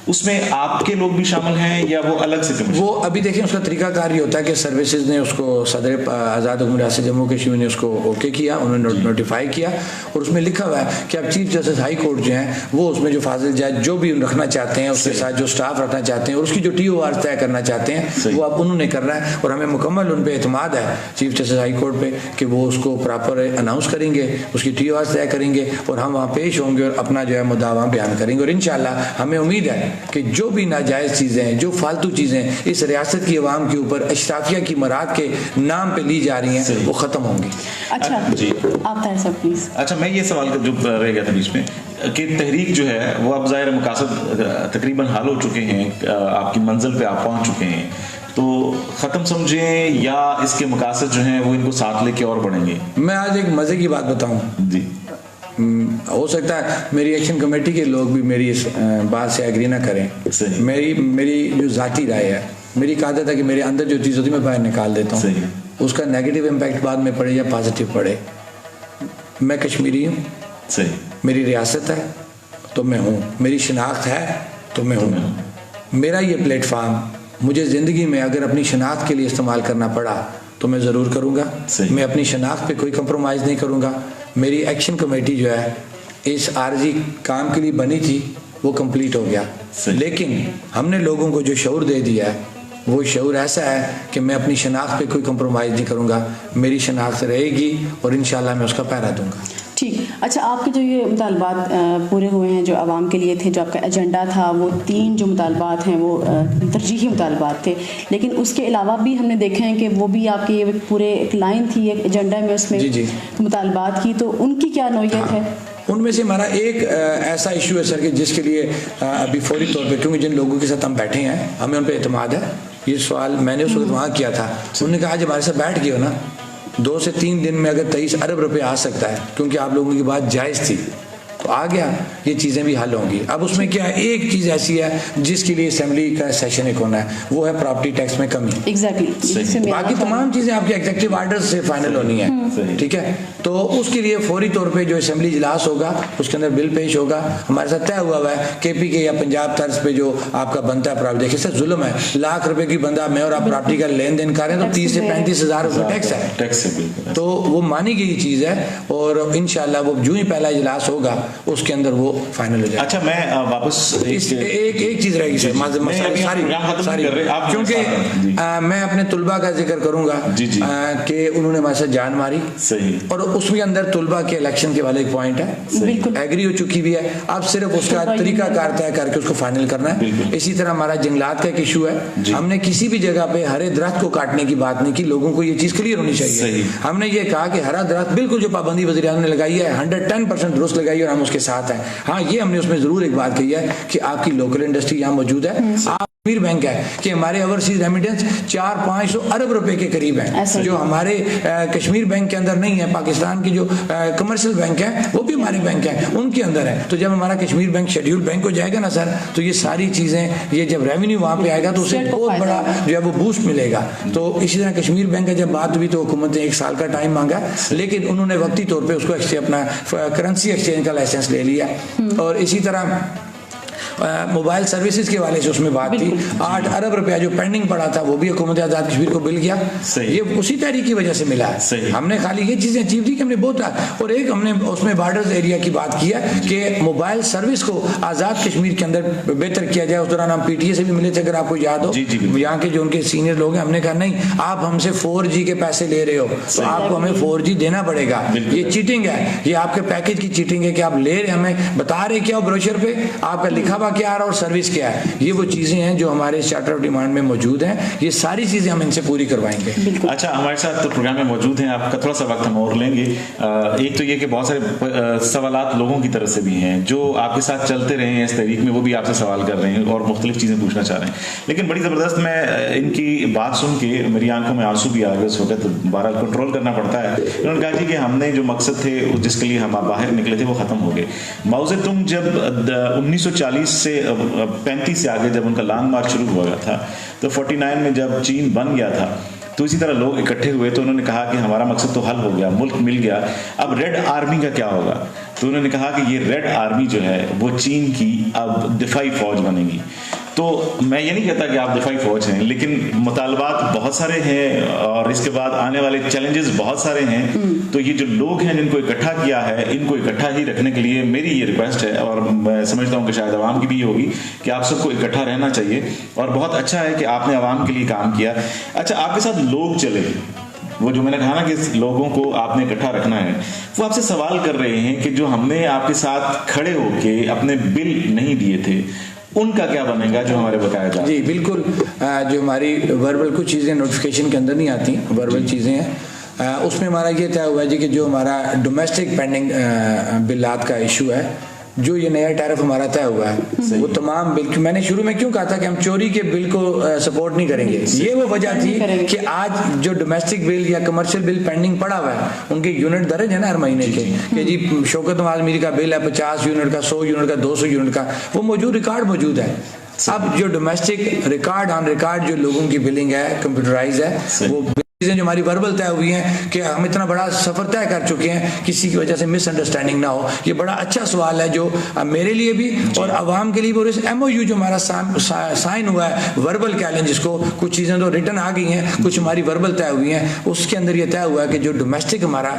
उसमें आपके लोग भी शामिल हैं या वो अलग से कमीशन?
वो अभी देखें उसका तरीकाकार ये होता है कि सर्विसेज ने उसको सदर आज़ाद हुकूमत रियासत जम्मू कश्मीर ने उसको ओके किया, उन्होंने नोटिफाई किया और उसमें लिखा हुआ है कि अब चीफ जस्टिस हाई कोर्ट जो है वो उसमें जो फाजिल जज जो भी रखना चाहते हैं, उसके साथ जो स्टाफ रखना चाहते हैं और उसकी जो TOR तय करना चाहते हैं वो अब उन्होंने करना है। और हमें मुकम्मल उन पर एतमाद है चीफ जस्टिस हाई कोर्ट पे कि वो उसको प्रॉपर अनाउंस करेंगे, उसकी TOR तय करेंगे और हम वहाँ पेश होंगे और अपना जो है मुद्दा वहाँ बयान करेंगे। और इंशाल्लाह हमें उम्मीद है कि जो भी नाजायज़ चीज़ें हैं, जो फालतू चीज़ें इस रियासत की आवाम के ऊपर अशराफिया की मराद के नाम पे ली जा रही हैं वो ख़त्म होंगी।
अच्छा
जी
आप ताहिर साहब प्लीज।
अच्छा, मैं ये सवाल जो रह गया था बीच में कि तहरीक जो है वो अब ज़ाहिर मकासद तकरीबन हाल हो चुके हैं, आपकी मंजिल पे आप पहुंच चुके हैं, तो ख़त्म समझें या इसके मकासद जो हैं वो इनको साथ लेके और बढ़ेंगे?
मैं आज एक मज़े की बात बताऊँ।
जी
हो सकता है मेरी एक्शन कमेटी के लोग भी मेरी इस बात से एग्री ना करें।
सही।
मेरी जो ज़ाती राय है, मेरी आदत है कि मेरे अंदर जो चीज़ होती है मैं बाहर निकाल देता हूँ।
सही।
उसका नेगेटिव इम्पैक्ट बाद में पड़े या पॉजिटिव पड़े। मैं कश्मीरी हूँ,
सही,
मेरी रियासत है तो मैं हूँ, मेरी शनाख्त है तो मैं हूँ। मेरा ये प्लेटफार्म मुझे ज़िंदगी में अगर अपनी शनाख्त के लिए इस्तेमाल करना पड़ा तो मैं ज़रूर करूँगा। मैं अपनी शनाख्त पे कोई कंप्रोमाइज़ नहीं करूँगा। मेरी एक्शन कमेटी जो है इस आर्जी काम के लिए बनी थी, वो कंप्लीट हो गया, लेकिन हमने लोगों को जो शऊर दे दिया है वो शऊर ऐसा है कि मैं अपनी शनाख्त पे कोई कंप्रोमाइज़ नहीं करूँगा। मेरी शनाख्त रहेगी और इंशाल्लाह मैं उसका पहरा दूँगा।
ठीक। अच्छा, आपके जो ये मुतालबात पूरे हुए हैं जो आवाम के लिए थे, जो आपका एजेंडा था, वो 3 जो मुतालबात हैं वो तरजीही मुतालबात थे, लेकिन उसके अलावा भी हमने देखे हैं कि वो भी आपकी ये पूरे एक लाइन थी एक एजेंडा में उसमें
जी।
मुतालबात की, तो उनकी क्या नौयत है?
उनमें से हमारा एक ऐसा इशू है सर कि जिसके लिए अभी फौरी तौर पे, क्योंकि जिन लोगों के साथ हम बैठे हैं हमें उन पर एतमाद है। ये सवाल मैंने उस वक्त वहाँ किया था, उन्होंने कहा आज हमारे साथ बैठ गए हो ना, 2 से 3 दिन में अगर 23 अरब रुपए आ सकता है क्योंकि आप लोगों की बात जायज़ थी तो आ गया, ये चीज़ें भी हल होंगी। अब उसमें क्या है, एक चीज़ ऐसी है जिसके लिए असेंबली का सेशन एक होना है, वो है प्रॉपर्टी टैक्स में कमी।
एग्जैक्टली।
बाकी तमाम चीज़ें आपके एग्जीक्यूटिव आर्डर से फाइनल होनी है, ठीक है। तो उसके लिए फौरी तौर पे जो असेंबली इजलास होगा उसके अंदर बिल पेश होगा। हमारे साथ तय हुआ है KPK या पंजाब तर्ज पे जो आपका बनता है प्रॉपर्टी, देखिए सर जुल्म है, लाख रुपए की बंदा मैं और आप प्रॉपर्टी का लेन देन कर रहे हैं तो 30 से 35 हज़ार रुपये टैक्स है, तो वो मानी गई चीज़ है और इंशाल्लाह वो जो ही पहला इजलास होगा उसके अंदर वो फाइनल हो जाएगा।
अच्छा, मैं वापस
एक चीज़ रहेगी सर, सारी क्योंकि मैं अपने तुलबा का जिक्र करूंगा कि उन्होंने हमारे साथ जान मारी,
सही, और
उसके अंदर तुलबा के इलेक्शन के वाले एक पॉइंट है, एग्री हो चुकी भी है, अब सिर्फ उसका तरीका कार तय करके उसको फाइनल करना है। इसी तरह हमारा जंगलात का एक इशू है, हमने किसी भी जगह पे हरे दरख्त को काटने की बात नहीं की, लोगों को ये चीज क्लियर होनी चाहिए। हमने ये कहा कि हरा दरख्त बिल्कुल जो पाबंदी वज़ीर आज़म ने लगाई है 110% दुरुस्त लगाई है और हम उसके साथ हैं। हाँ, ये हमने उसमें जरूर एक बात कही है कि आपकी लोकल इंडस्ट्री यहाँ मौजूद है। आप कश्मीर बैंक है कि हमारे ओवरसीज रेमिटेंस 400-500 अरब रुपए के करीब है, जो हमारे कश्मीर बैंक के अंदर नहीं है। पाकिस्तान की जो कमर्शियल बैंक है वो भी हमारे बैंक है, उनके अंदर है। तो जब हमारा कश्मीर बैंक शेड्यूल बैंक हो जाएगा ना सर, तो ये सारी चीजें, ये जब रेवेन्यू वहां पे आएगा तो उसे बहुत बड़ा जो है वो बूस्ट मिलेगा। तो इसी तरह कश्मीर बैंक का जब बात हुई तो हुकूमत ने 1 साल का टाइम मांगा, लेकिन उन्होंने वक्ती तौर पर उसको अपना करेंसी एक्सचेंज का लाइसेंस ले लिया। और इसी तरह मोबाइल सर्विसेज के वाले से उसमें बात थी, 8 अरब रुपया जो पेंडिंग पड़ा था वो भी हुकूमत आज़ाद कश्मीर को मिल गया। ये उसी तहरीक की वजह से मिला है। हमने खाली ये चीजें अचीव की कि हमने बहुत, और एक हमने उसमें बॉर्डर्स एरिया की बात की है कि मोबाइल सर्विस को आज़ाद कश्मीर के अंदर बेहतर किया जाए। उस दौरान हम PTA से भी मिले थे, अगर आपको याद हो, यहाँ के जो उनके सीनियर लोग हैं, हमने कहा नहीं, आप हमसे 4G के पैसे ले रहे हो तो आपको हमें 4G देना पड़ेगा। ये चीटिंग है, ये आपके पैकेज की चीटिंग है कि आप ले रहे, हमें बता रहे क्या हो ब्रोशर पे, आपका लिखा हुआ क्या आ रहा और सर्विस क्या है। ये वो चीजें हैं जो हमारे चार्टर ऑफ डिमांड में मौजूद हैं, ये सारी चीजें हम इनसे पूरी करवाएंगे।
अच्छा, हमारे साथ तो प्रोग्राम में मौजूद हैं, आपका थोड़ा सा वक्त हम और लेंगे। एक तो ये कि बहुत सारे सवालात लोगों की तरफ से भी हैं जो आपके साथ चलते रहे हैं इस तरीक में, वो भी आपसे सवाल कर रहे हैं और मुख्तलिफ चीजें पूछना चाह रहे हैं। लेकिन बड़ी जबरदस्त, मैं इनकी बात सुन के मेरी आंखों में आंसू भी आ गए उस वक्त, बहरहाल कंट्रोल करना पड़ता है। उन्होंने कहा जी कि हमने जो मकसद थे जिसके लिए हम बाहर निकले थे वो खत्म हो गए। माओ तुम जब 1940 से 35 से आगे जब उनका लॉन्ग मार्च शुरू हुआ था तो 49 में जब चीन बन गया था तो इसी तरह लोग इकट्ठे हुए, तो उन्होंने कहा कि हमारा मकसद तो हल हो गया, मुल्क मिल गया, अब रेड आर्मी का क्या होगा। तो उन्होंने कहा कि ये रेड आर्मी जो है वो चीन की अब दिफाई फौज बनेगी। तो मैं ये नहीं कहता कि आप दिफाई फौज हैं, लेकिन मुतालबात बहुत सारे हैं और इसके बाद आने वाले चैलेंजेस बहुत सारे हैं। तो ये जो लोग हैं जिनको इकट्ठा किया है, इनको इकट्ठा ही रखने के लिए मेरी ये रिक्वेस्ट है, और मैं समझता हूँ कि शायद आवाम की भी होगी, कि आप सबको इकट्ठा रहना चाहिए। और बहुत अच्छा है कि आपने आवाम के लिए काम किया। अच्छा, आपके साथ लोग चले, वो जो मैंने कहा ना कि लोगों को आपने इकट्ठा रखना है, वो आपसे सवाल कर रहे हैं कि जो हमने आपके साथ खड़े होके अपने बिल नहीं दिए थे उनका क्या बनेगा, जो हमारे बकाया जा।
जी बिल्कुल, जो हमारी वर्बल कुछ चीज़ें नोटिफिकेशन के अंदर नहीं आती, वर्बल चीज़ें हैं, उसमें हमारा ये तय हुआ है जी कि जो हमारा डोमेस्टिक पेंडिंग बिलात का इशू है, जो ये नया टैरिफ हमारा तय हुआ है, वो तमाम बिल, मैंने शुरू में क्यों कहा था कि हम चोरी के बिल को सपोर्ट नहीं करेंगे, ये वो वजह थी कि आज जो डोमेस्टिक बिल या कमर्शियल बिल पेंडिंग पड़ा हुआ है, उनके यूनिट दर्ज है ना हर महीने के, कि जी शौकत नवाज मीर का बिल है 50 यूनिट का, 100 यूनिट का, 200 यूनिट का, वो मौजूद रिकॉर्ड मौजूद है। अब जो डोमेस्टिक रिकॉर्ड ऑन रिकॉर्ड जो लोगों की बिलिंग है कंप्यूटराइज है, वो चीजें जो हमारी वर्बल तय हुई हैं कि हम इतना बड़ा सफर तय कर चुके हैं, किसी की वजह से मिसअंडरस्टैंडिंग ना हो। ये बड़ा अच्छा सवाल है जो मेरे लिए भी और अवाम के लिए भी, और इस MOU जो हमारा साइन हुआ है, वर्बल कह लें जिसको, कुछ चीज़ें तो रिटर्न आ गई हैं, कुछ हमारी वर्बल तय हुई हैं, उसके अंदर ये तय हुआ है कि जो डोमेस्टिक हमारा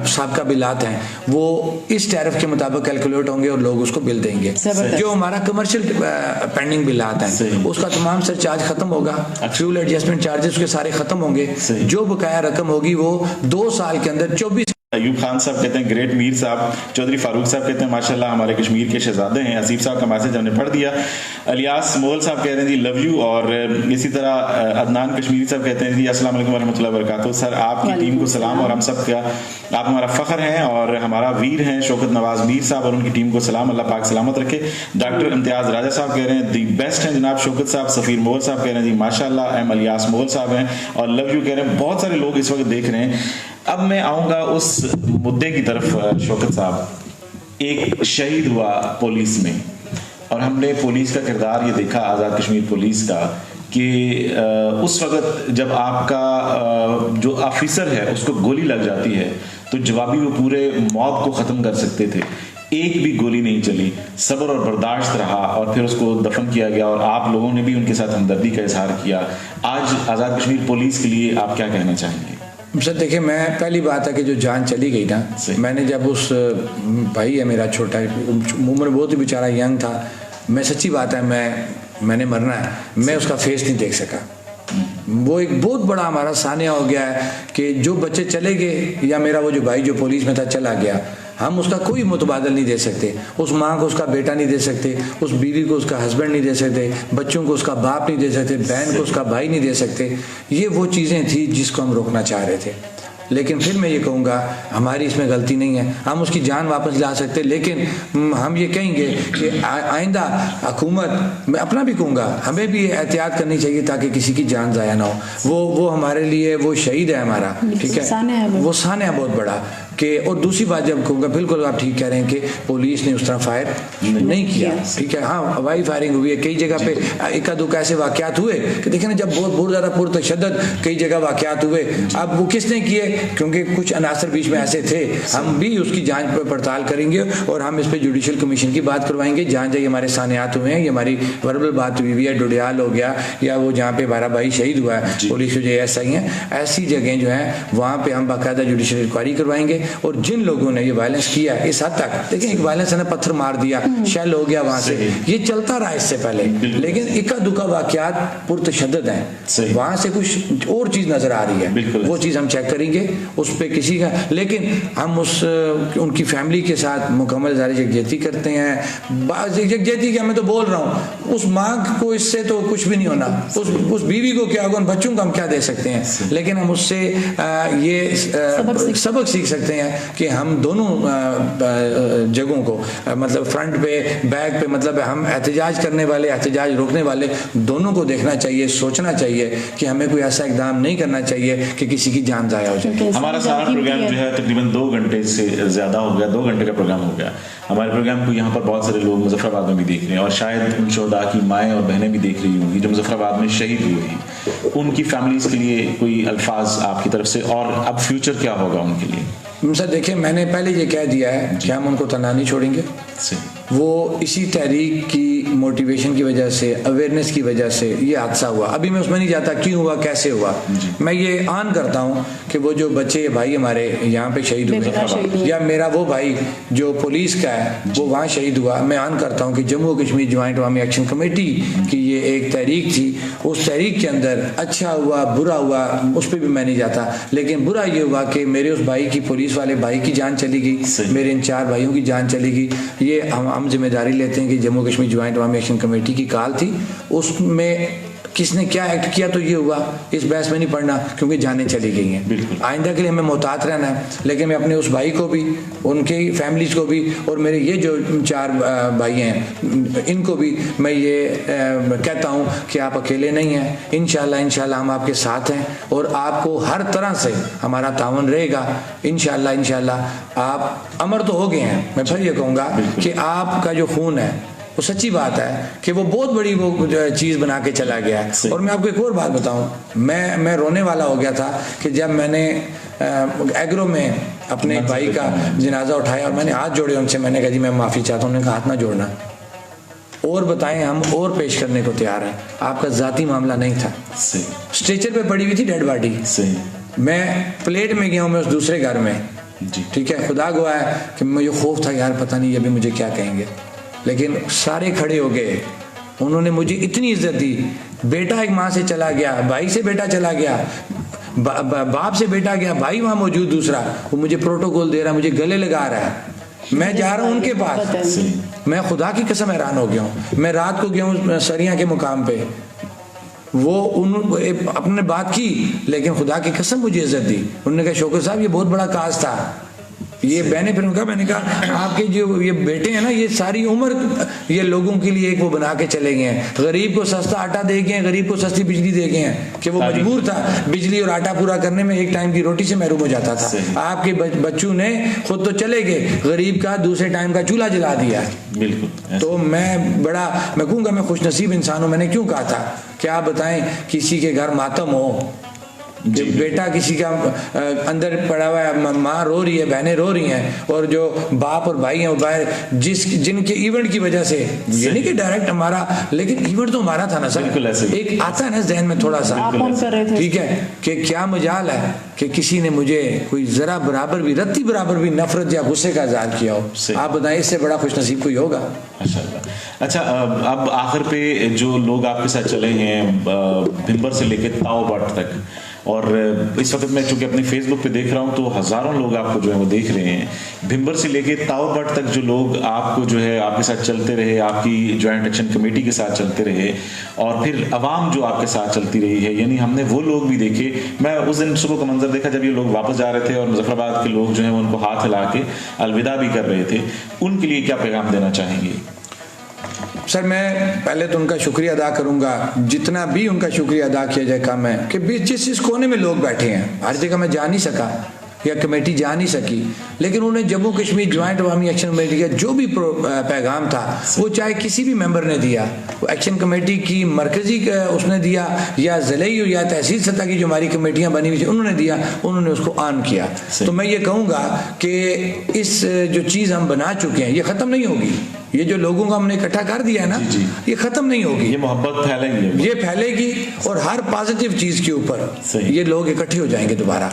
साबका बिलात हैं वो इस टैरिफ के मुताबिक कैलकुलेट होंगे और लोग उसको बिल देंगे। जो हमारा कमर्शियल पेंडिंग बिलात हैं उसका तमाम सरचार्ज खत्म होगा, फ्यूल एडजस्टमेंट चार्जेस उसके सारे खत्म होंगे, जो बकाया रकम होगी वो 2 साल के अंदर 24।
अयूब खान साहब कहते हैं ग्रेट मीर साहब, चौधरी फारूक साहब कहते हैं माशाल्लाह हमारे कश्मीर के शहजादे हैं, हसीब साहब का मैसेज हमने पढ़ दिया, अलियास मोगल साहब कह रहे हैं जी लव यू, और इसी तरह अदनान कश्मीरी साहब कहते हैं जी अस्सलाम वालेकुम वरहमतुल्लाहि वबरकातुहू, सर आपकी टीम को सलाम और हम सब का आप हमारा फख्र हैं और हमारा वीर हैं शौकत नवाज मीर साहब और उनकी टीम को सलाम, अल्लाह पाक सलामत रखे। डॉक्टर इम्तियाज राजा साहब कह रहे हैं दी बेस्ट हैं जनाब शौकत साहब, सफ़ीर मोगल साहब कह रहे हैं जी माशाल्लाह, एम अलियास मोगल साहब हैं और लव यू कह रहे हैं। बहुत सारे लोग इस वक्त देख रहे हैं। अब मैं आऊंगा उस मुद्दे की तरफ शौकत साहब, एक शहीद हुआ पुलिस में और हमने पुलिस का किरदार ये देखा, आज़ाद कश्मीर पुलिस का, कि उस वक्त जब आपका जो ऑफिसर है उसको गोली लग जाती है तो जवाबी वो पूरे मॉब को ख़त्म कर सकते थे, एक भी गोली नहीं चली, सब्र और बर्दाश्त रहा और फिर उसको दफन किया गया और आप लोगों ने भी उनके साथ हमदर्दी का इजहार किया। आज आज़ाद कश्मीर पुलिस के लिए आप क्या कहना चाहेंगे?
सर देखिए, मैं पहली बात है कि जो जान चली गई ना, मैंने जब उस भाई है मेरा छोटा, उम्र बहुत ही बेचारा यंग था, मैं सच्ची बात है मैंने मरना है, मैं उसका फेस नहीं देख सका। वो एक बहुत बड़ा हमारा सानिया हो गया है कि जो बच्चे चले गए या मेरा वो जो भाई जो पुलिस में था चला गया, हम उसका कोई मुतबादल नहीं दे सकते, उस माँ को उसका बेटा नहीं दे सकते, उस बीवी को उसका हस्बैंड नहीं दे सकते, बच्चों को उसका बाप नहीं दे सकते, बहन को उसका भाई नहीं दे सकते। ये वो चीज़ें थी जिसको हम रोकना चाह रहे थे। लेकिन फिर मैं ये कहूँगा हमारी इसमें गलती नहीं है, हम उसकी जान वापस ला सकते, लेकिन हम ये कहेंगे कि आइंदा हुकूमत, मैं अपना भी कहूँगा, हमें भी एहतियात करनी चाहिए ताकि किसी की जान ज़ाया ना हो। वो हमारे लिए वो शहीद है हमारा, ठीक है, वो सानिया बहुत बड़ा कि। और दूसरी बात जब कहूँगा, बिल्कुल आप ठीक कह रहे हैं कि पुलिस ने उस तरह फायर नहीं किया, ठीक है, हाँ हवाई फायरिंग हुई है कई जगह पे, इक्का दुक्का ऐसे वाक़यात हुए कि देखें ना, जब बहुत ज़्यादा पुरतशद्दद कई जगह वाक़यात हुए। अब वो किसने किए, क्योंकि कुछ अनासर बीच में ऐसे थे, हम भी उसकी जांच पर पड़ताल करेंगे और हम इस पर जुडिशल कमीशन की बात करवाएंगे जहाँ जहाँ हमारे सानियात हुए हैं। ये हमारी वर्बल बात हुई है, डोडियाल हो गया या वो जहाँ पे हमारा भाई शहीद हुआ है, पुलिस जो ASI हैं, ऐसी जगह जो हैं वहाँ पे हम बाकायदा जुडिशल इंक्वायरी करवाएंगे। और जिन लोगों ने ये वायलेंस किया इस हद तक, देखिए एक वायलेंस ने पत्थर मार दिया, शेल हो गया वहाँ से, ये चलता रहा इससे पहले, लेकिन इक्का दुक्का वाक़यात पुरतशद्दद हैं, वहाँ से कुछ और चीज़ नज़र आ रही है, वो चीज़ हम चेक करेंगे, उस पर किसी का, लेकिन हम उनकी फैमिली के साथ मुकम्मल यकजहती करते हैं। यकजहती क्या, मैं तो बोल रहा हूँ, उस माँ को इससे तो कुछ भी नहीं होना, उस बीवी को क्या होगा, उन बच्चों को हम क्या दे सकते हैं, लेकिन हम उससे ये सबक सीख सकते हैं कि हम दोनों जगहों को, मतलब फ्रंट पे बैक पे, मतलब हम एहतजाज करने वाले, एहतजाज रोकने वाले दोनों को देखना चाहिए, सोचना चाहिए कि हमें कोई ऐसा इकदाम नहीं करना चाहिए कि किसी की जान ज़ाया हो जाए।
हमारा सारा प्रोग्राम जो है तकरीबन 2 घंटे से ज़्यादा हो गया, 2 घंटे का प्रोग्राम हो गया। हमारे प्रोग्राम को यहाँ पर बहुत सारे लोग मुजफ्फराबाद में भी देख रहे हैं और शायद उन शोहदा की माएँ और बहनें भी देख रही होंगी जो मुजफ्फराबाद में शहीद हुई हैं। उनकी फैमिलीज़ के लिए कोई अल्फाज आपकी तरफ से, और अब फ्यूचर क्या होगा उनके लिए?
सर देखिए, मैंने पहले ये कह दिया है कि हम उनको तना नहीं छोड़ेंगे। वो इसी तहरीक की मोटिवेशन की वजह से, अवेयरनेस की वजह से ये हादसा हुआ। अभी मैं उसमें नहीं जाता क्यों हुआ, कैसे हुआ, मैं ये आन करता हूँ कि वो जो बच्चे भाई हमारे यहाँ पे शहीद
बेगुनाह शहीद
हुए
हुए।
या मेरा वो भाई जो पुलिस का है वो वहाँ शहीद हुआ, मैं आन करता हूँ कि जम्मू कश्मीर ज्वाइंट अवामी एक्शन कमेटी की ये एक तहरीक थी, उस तहरीक के अंदर अच्छा हुआ बुरा हुआ उस पर भी मैं नहीं जाता, लेकिन बुरा ये हुआ कि मेरे उस भाई की, पुलिस वाले भाई की जान चली गई, मेरे इन 4 भाइयों की जान चली गई। ये हम जिम्मेदारी लेते हैं कि जम्मू कश्मीर ज्वाइंट अवामी एक्शन कमेटी की कॉल थी, उसमें किसने क्या एक्ट किया तो ये हुआ, इस बहस में नहीं पड़ना क्योंकि जानें चली गई हैं। आइंदा के लिए हमें मोहतात रहना है, लेकिन मैं अपने उस भाई को भी, उनके फैमिलीज को भी और मेरे ये जो 4 भाई हैं इनको भी मैं ये कहता हूँ कि आप अकेले नहीं हैं, इंशाल्लाह हम आपके साथ हैं और आपको हर तरह से हमारा तावन रहेगा। इंशाल्लाह आप अमर तो हो गए हैं, मैं फिर ये कहूँगा कि आपका जो खून है वो सच्ची बात है कि वो बहुत बड़ी वो चीज़ बना के चला गया है। और मैं आपको एक और बात बताऊं, मैं रोने वाला हो गया था कि जब मैंने एग्रो में अपने भाई का जनाजा उठाया और मैंने हाथ जोड़े उनसे, मैंने कहा जी मैं माफ़ी चाहता हूँ, उन्होंने कहा हाथ ना जोड़ना, और बताएं हम और पेश करने को तैयार हैं, आपका ज़ाती मामला नहीं था। स्ट्रेचर पे पड़ी हुई थी डेड बॉडी, मैं प्लेट में गया हूँ मैं उस दूसरे घर में, ठीक है, खुदा गवाह है कि मुझे खौफ था यार पता नहीं ये भी मुझे क्या कहेंगे, लेकिन सारे खड़े हो गए, उन्होंने मुझे इतनी इज्जत दी। बेटा एक माँ से चला गया, भाई से बेटा चला गया, बाप से बेटा गया, भाई वहाँ मौजूद दूसरा, वो मुझे प्रोटोकॉल दे रहा है, मुझे गले लगा रहा है, मैं जा रहा हूँ उनके पास। मैं खुदा की कसम हैरान हो गया हूँ। मैं रात को गया हूँ सरिया के मुकाम पे, वो अपने बात की, लेकिन खुदा की कसम मुझे इज्जत दी। उन्होंने कहा शौकत साहब ये बहुत बड़ा काज था, ये मैंने फिर उनका, मैंने कहा आपके जो ये बेटे हैं ना, ये सारी उम्र ये लोगों के लिए एक वो बना के चले गए हैं, गरीब को सस्ता आटा दे गए हैं, गरीब को सस्ती बिजली दे गए हैं, कि वो मजबूर था बिजली और आटा पूरा करने में, एक टाइम की रोटी से महरूम हो जाता था। आपके बच्चों ने खुद तो चले गए, गरीब का दूसरे टाइम का चूल्हा जला दिया।
बिल्कुल।
तो मैं कहूँगा मैं खुशनसीब इंसान हूँ। मैंने क्यों कहा था कि आप बताएं किसी के घर मातम हो, बेटा किसी का अंदर पड़ा हुआ है, माँ रो रही है, बहनें रो रही हैं, और जो बाप और भाई हैं वो बाहर जिनके इवेंट की वजह से, ये नहीं कि डायरेक्ट हमारा, लेकिन इवेंट तो हमारा था ना सर, एक आता है ना जहन में थोड़ा सा, ठीक है, कि क्या मजाल है कि किसी ने मुझे कोई जरा बराबर भी, रत्ती बराबर भी नफरत या गुस्से का इज़हार किया हो। आप बताएं इससे बड़ा खुशनसीब कोई होगा?
अच्छा, अब आखिर पे जो लोग आपके साथ चले हैं भिंबर से लेके ताओ बट तक, और इस वक्त मैं चूंकि अपने फेसबुक पे देख रहा हूँ तो हजारों लोग आपको जो है वो देख रहे हैं, भिंबर से लेके ताओ बट तक जो लोग आपको जो है आपके साथ चलते रहे, आपकी ज्वाइंट एक्शन कमेटी के साथ चलते रहे, और फिर अवाम जो आपके साथ चलती रही है, यानी हमने वो लोग भी देखे। मैं उस दिन सुबह का मंजर देखा जब ये लोग वापस जा रहे थे और मुजफ्फराबाद के लोग जो है उनको हाथ हिला के अलविदा भी कर रहे थे, उनके लिए क्या पैगाम देना चाहेंगे?
सर मैं पहले तो उनका शुक्रिया अदा करूंगा, जितना भी उनका शुक्रिया अदा किया जाए कम है, कि जिस कोने में लोग बैठे हैं, हर जगह मैं जा नहीं सका या कमेटी जा नहीं सकी, लेकिन उन्हें जम्मू कश्मीर ज्वाइंट अवामी एक्शन कमेटी का जो भी पैगाम था, वो चाहे किसी भी मेंबर ने दिया, वो एक्शन कमेटी की मरकजी उसने दिया या ज़िले या तहसील सतह की जो हमारी कमेटियां बनी हुई थी उन्होंने दिया, उन्होंने उसको ऑन किया। तो मैं ये कहूँगा कि इस जो चीज़ हम बना चुके हैं ये ख़त्म नहीं होगी, ये जो लोगों को हमने इकट्ठा कर दिया है ना, ये खत्म नहीं होगी,
ये मोहब्बत फैलेगी,
ये फैलेगी, और हर पॉजिटिव चीज के ऊपर ये लोग इकट्ठे हो जाएंगे दोबारा।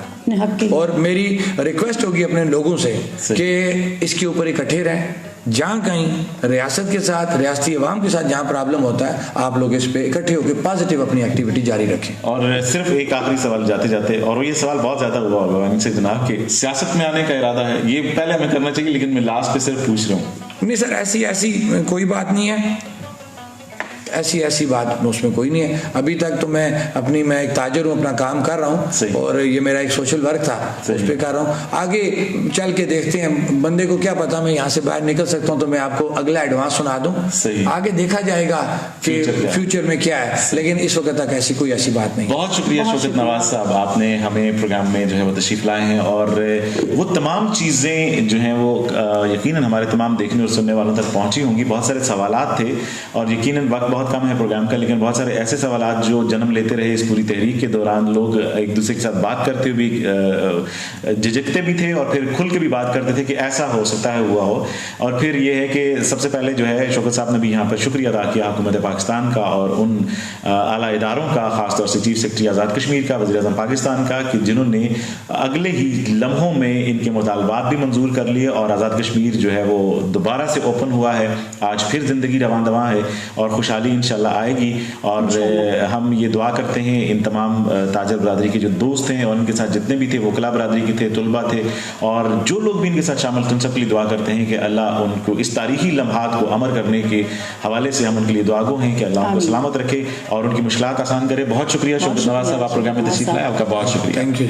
और मेरी रिक्वेस्ट होगी अपने लोगों से कि इसके ऊपर इकट्ठे रहें, जहाँ कहीं रियासत के साथ, रियासती अवाम के साथ जहाँ प्रॉब्लम होता है, आप लोग इस पे इकट्ठे होकर पॉजिटिव अपनी एक्टिविटी जारी रखें।
और सिर्फ एक आखिरी सवाल जाते जाते, और ये सवाल बहुत ज्यादा हुआ होगा इनसे जनाब के, सियासत में आने का इरादा है? ये पहले हमें करना चाहिए, लेकिन मैं लास्ट पे सिर्फ पूछ रहा हूँ।
नहीं सर, ऐसी कोई बात नहीं है, ऐसी बात उसमें कोई नहीं है। अभी तक तो मैं एक ताजर हूँ, अपना काम कर रहा हूँ, और ये मेरा एक सोशल वर्क था, उस पर कर रहा हूँ। आगे चल के देखते हैं, बंदे को क्या पता मैं यहाँ से बाहर निकल सकता हूँ, तो मैं आपको अगला एडवांस सुना दूँ, आगे देखा जाएगा कि फ्यूचर में क्या है, लेकिन इस वक्त तक ऐसी बात नहीं।
बहुत शुक्रिया शौकत नवाज साहब, आपने हमें प्रोग्राम में जो है वो तशरीफ लाए हैं, और वो तमाम चीज़ें जो हैं वो यकीनन हमारे तमाम देखने और सुनने वालों तक पहुँची होंगी। बहुत सारे सवालात थे और यकीनन वक्त बहुत बहुत कम है प्रोग्राम का, लेकिन बहुत सारे ऐसे सवाल जो जन्म लेते रहे इस पूरी तहरीक के दौरान, लोग एक दूसरे के साथ बात करते हुए भी झिझकते भी थे और फिर खुल के भी बात करते थे कि ऐसा हो सकता है, हुआ हो। और फिर ये है कि सबसे पहले जो है शौकत साहब ने भी यहाँ पर शुक्रिया अदा किया हुकूमत पाकिस्तान का और उन आला इदारों का, खासतौर से चीफ सेक्रेटरी आज़ाद कश्मीर का, वज़ीर आज़म पाकिस्तान का, कि जिन्होंने अगले ही लम्हों में इनके मुतालबात भी मंजूर कर लिए और आज़ाद कश्मीर जो है वो दोबारा से ओपन हुआ है। आज फिर ज़िंदगी रवां दवां है और खुशहाली इंशाल्लाह आएगी। और हम ये दुआ करते हैं इन तमाम ताजर बरादरी के जो दोस्त हैं और इनके साथ जितने भी थे, वकला बरादरी के थे, तुलबा थे और जो लोग भी इनके साथ शामिल थे, उन सबके लिए दुआ करते हैं कि अल्लाह उनको इस तारीखी लम्हात को अमर करने के हवाले से हम उनके लिए दुआ गो हैं कि अल्लाह उनको सलामत रखे और उनकी मुश्किलात आसान करे। बहुत शुक्रिया शौकत नवाज साहब, आप प्रोग्राम में तशरीफ लाए, आपका बहुत शुक्रिया।
Thank you.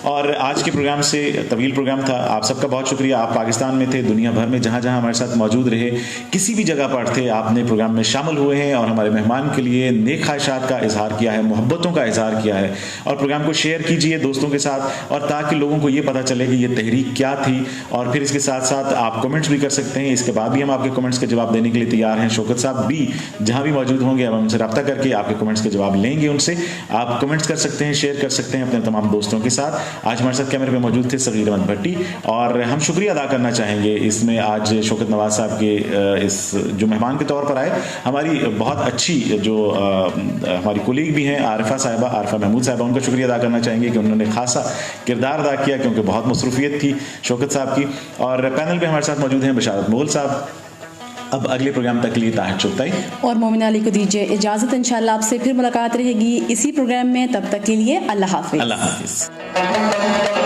और आज के प्रोग्राम से तवील प्रोग्राम था, आप सबका बहुत शुक्रिया। आप पाकिस्तान में थे, दुनिया भर में जहाँ जहाँ हमारे साथ मौजूद रहे, किसी भी जगह पर थे, आपने प्रोग्राम में शामिल हुए हैं और हमारे मेहमान के लिए नेक ख्वाहिशात का इजहार किया है, मोहब्बतों का इजहार किया है। और प्रोग्राम को शेयर कीजिए दोस्तों के साथ, और ताकि लोगों को ये पता चले कि ये तहरीक क्या थी। और फिर इसके साथ साथ आप कमेंट्स भी कर सकते हैं, इसके बाद भी हम आपके कमेंट्स के जवाब देने के लिए तैयार हैं। शौकत साहब भी जहाँ भी मौजूद होंगे हम उनसे रब्ता करके आपके कमेंट्स के जवाब लेंगे उनसे। आप कमेंट्स कर सकते हैं, शेयर कर सकते हैं अपने तमाम दोस्तों के साथ। आज हमारे साथ कैमरे पे मौजूद थे सगीर अहमद भट्टी, और हम शुक्रिया अदा करना चाहेंगे इसमें आज शौकत नवाज साहब के इस जो मेहमान के तौर पर आए। हमारी बहुत अच्छी जो हमारी कोलीग भी हैं आरिफा साहिबा, आरिफा महमूद साहिबा, उनका शुक्रिया अदा करना चाहेंगे कि उन्होंने खासा किरदार अदा किया क्योंकि बहुत मसरूफियत थी शौकत साहब की। और पैनल पे हमारे साथ मौजूद हैं बशारत मोल साहब। अब अगले प्रोग्राम तक के लिए ताहिर चुगताई
और मोमिना अली को दीजिए इजाज़त। इंशाल्लाह आपसे फिर मुलाकात रहेगी इसी प्रोग्राम में, तब तक के लिए अल्लाह हाफिज़।
अल्लाह हाफिज़।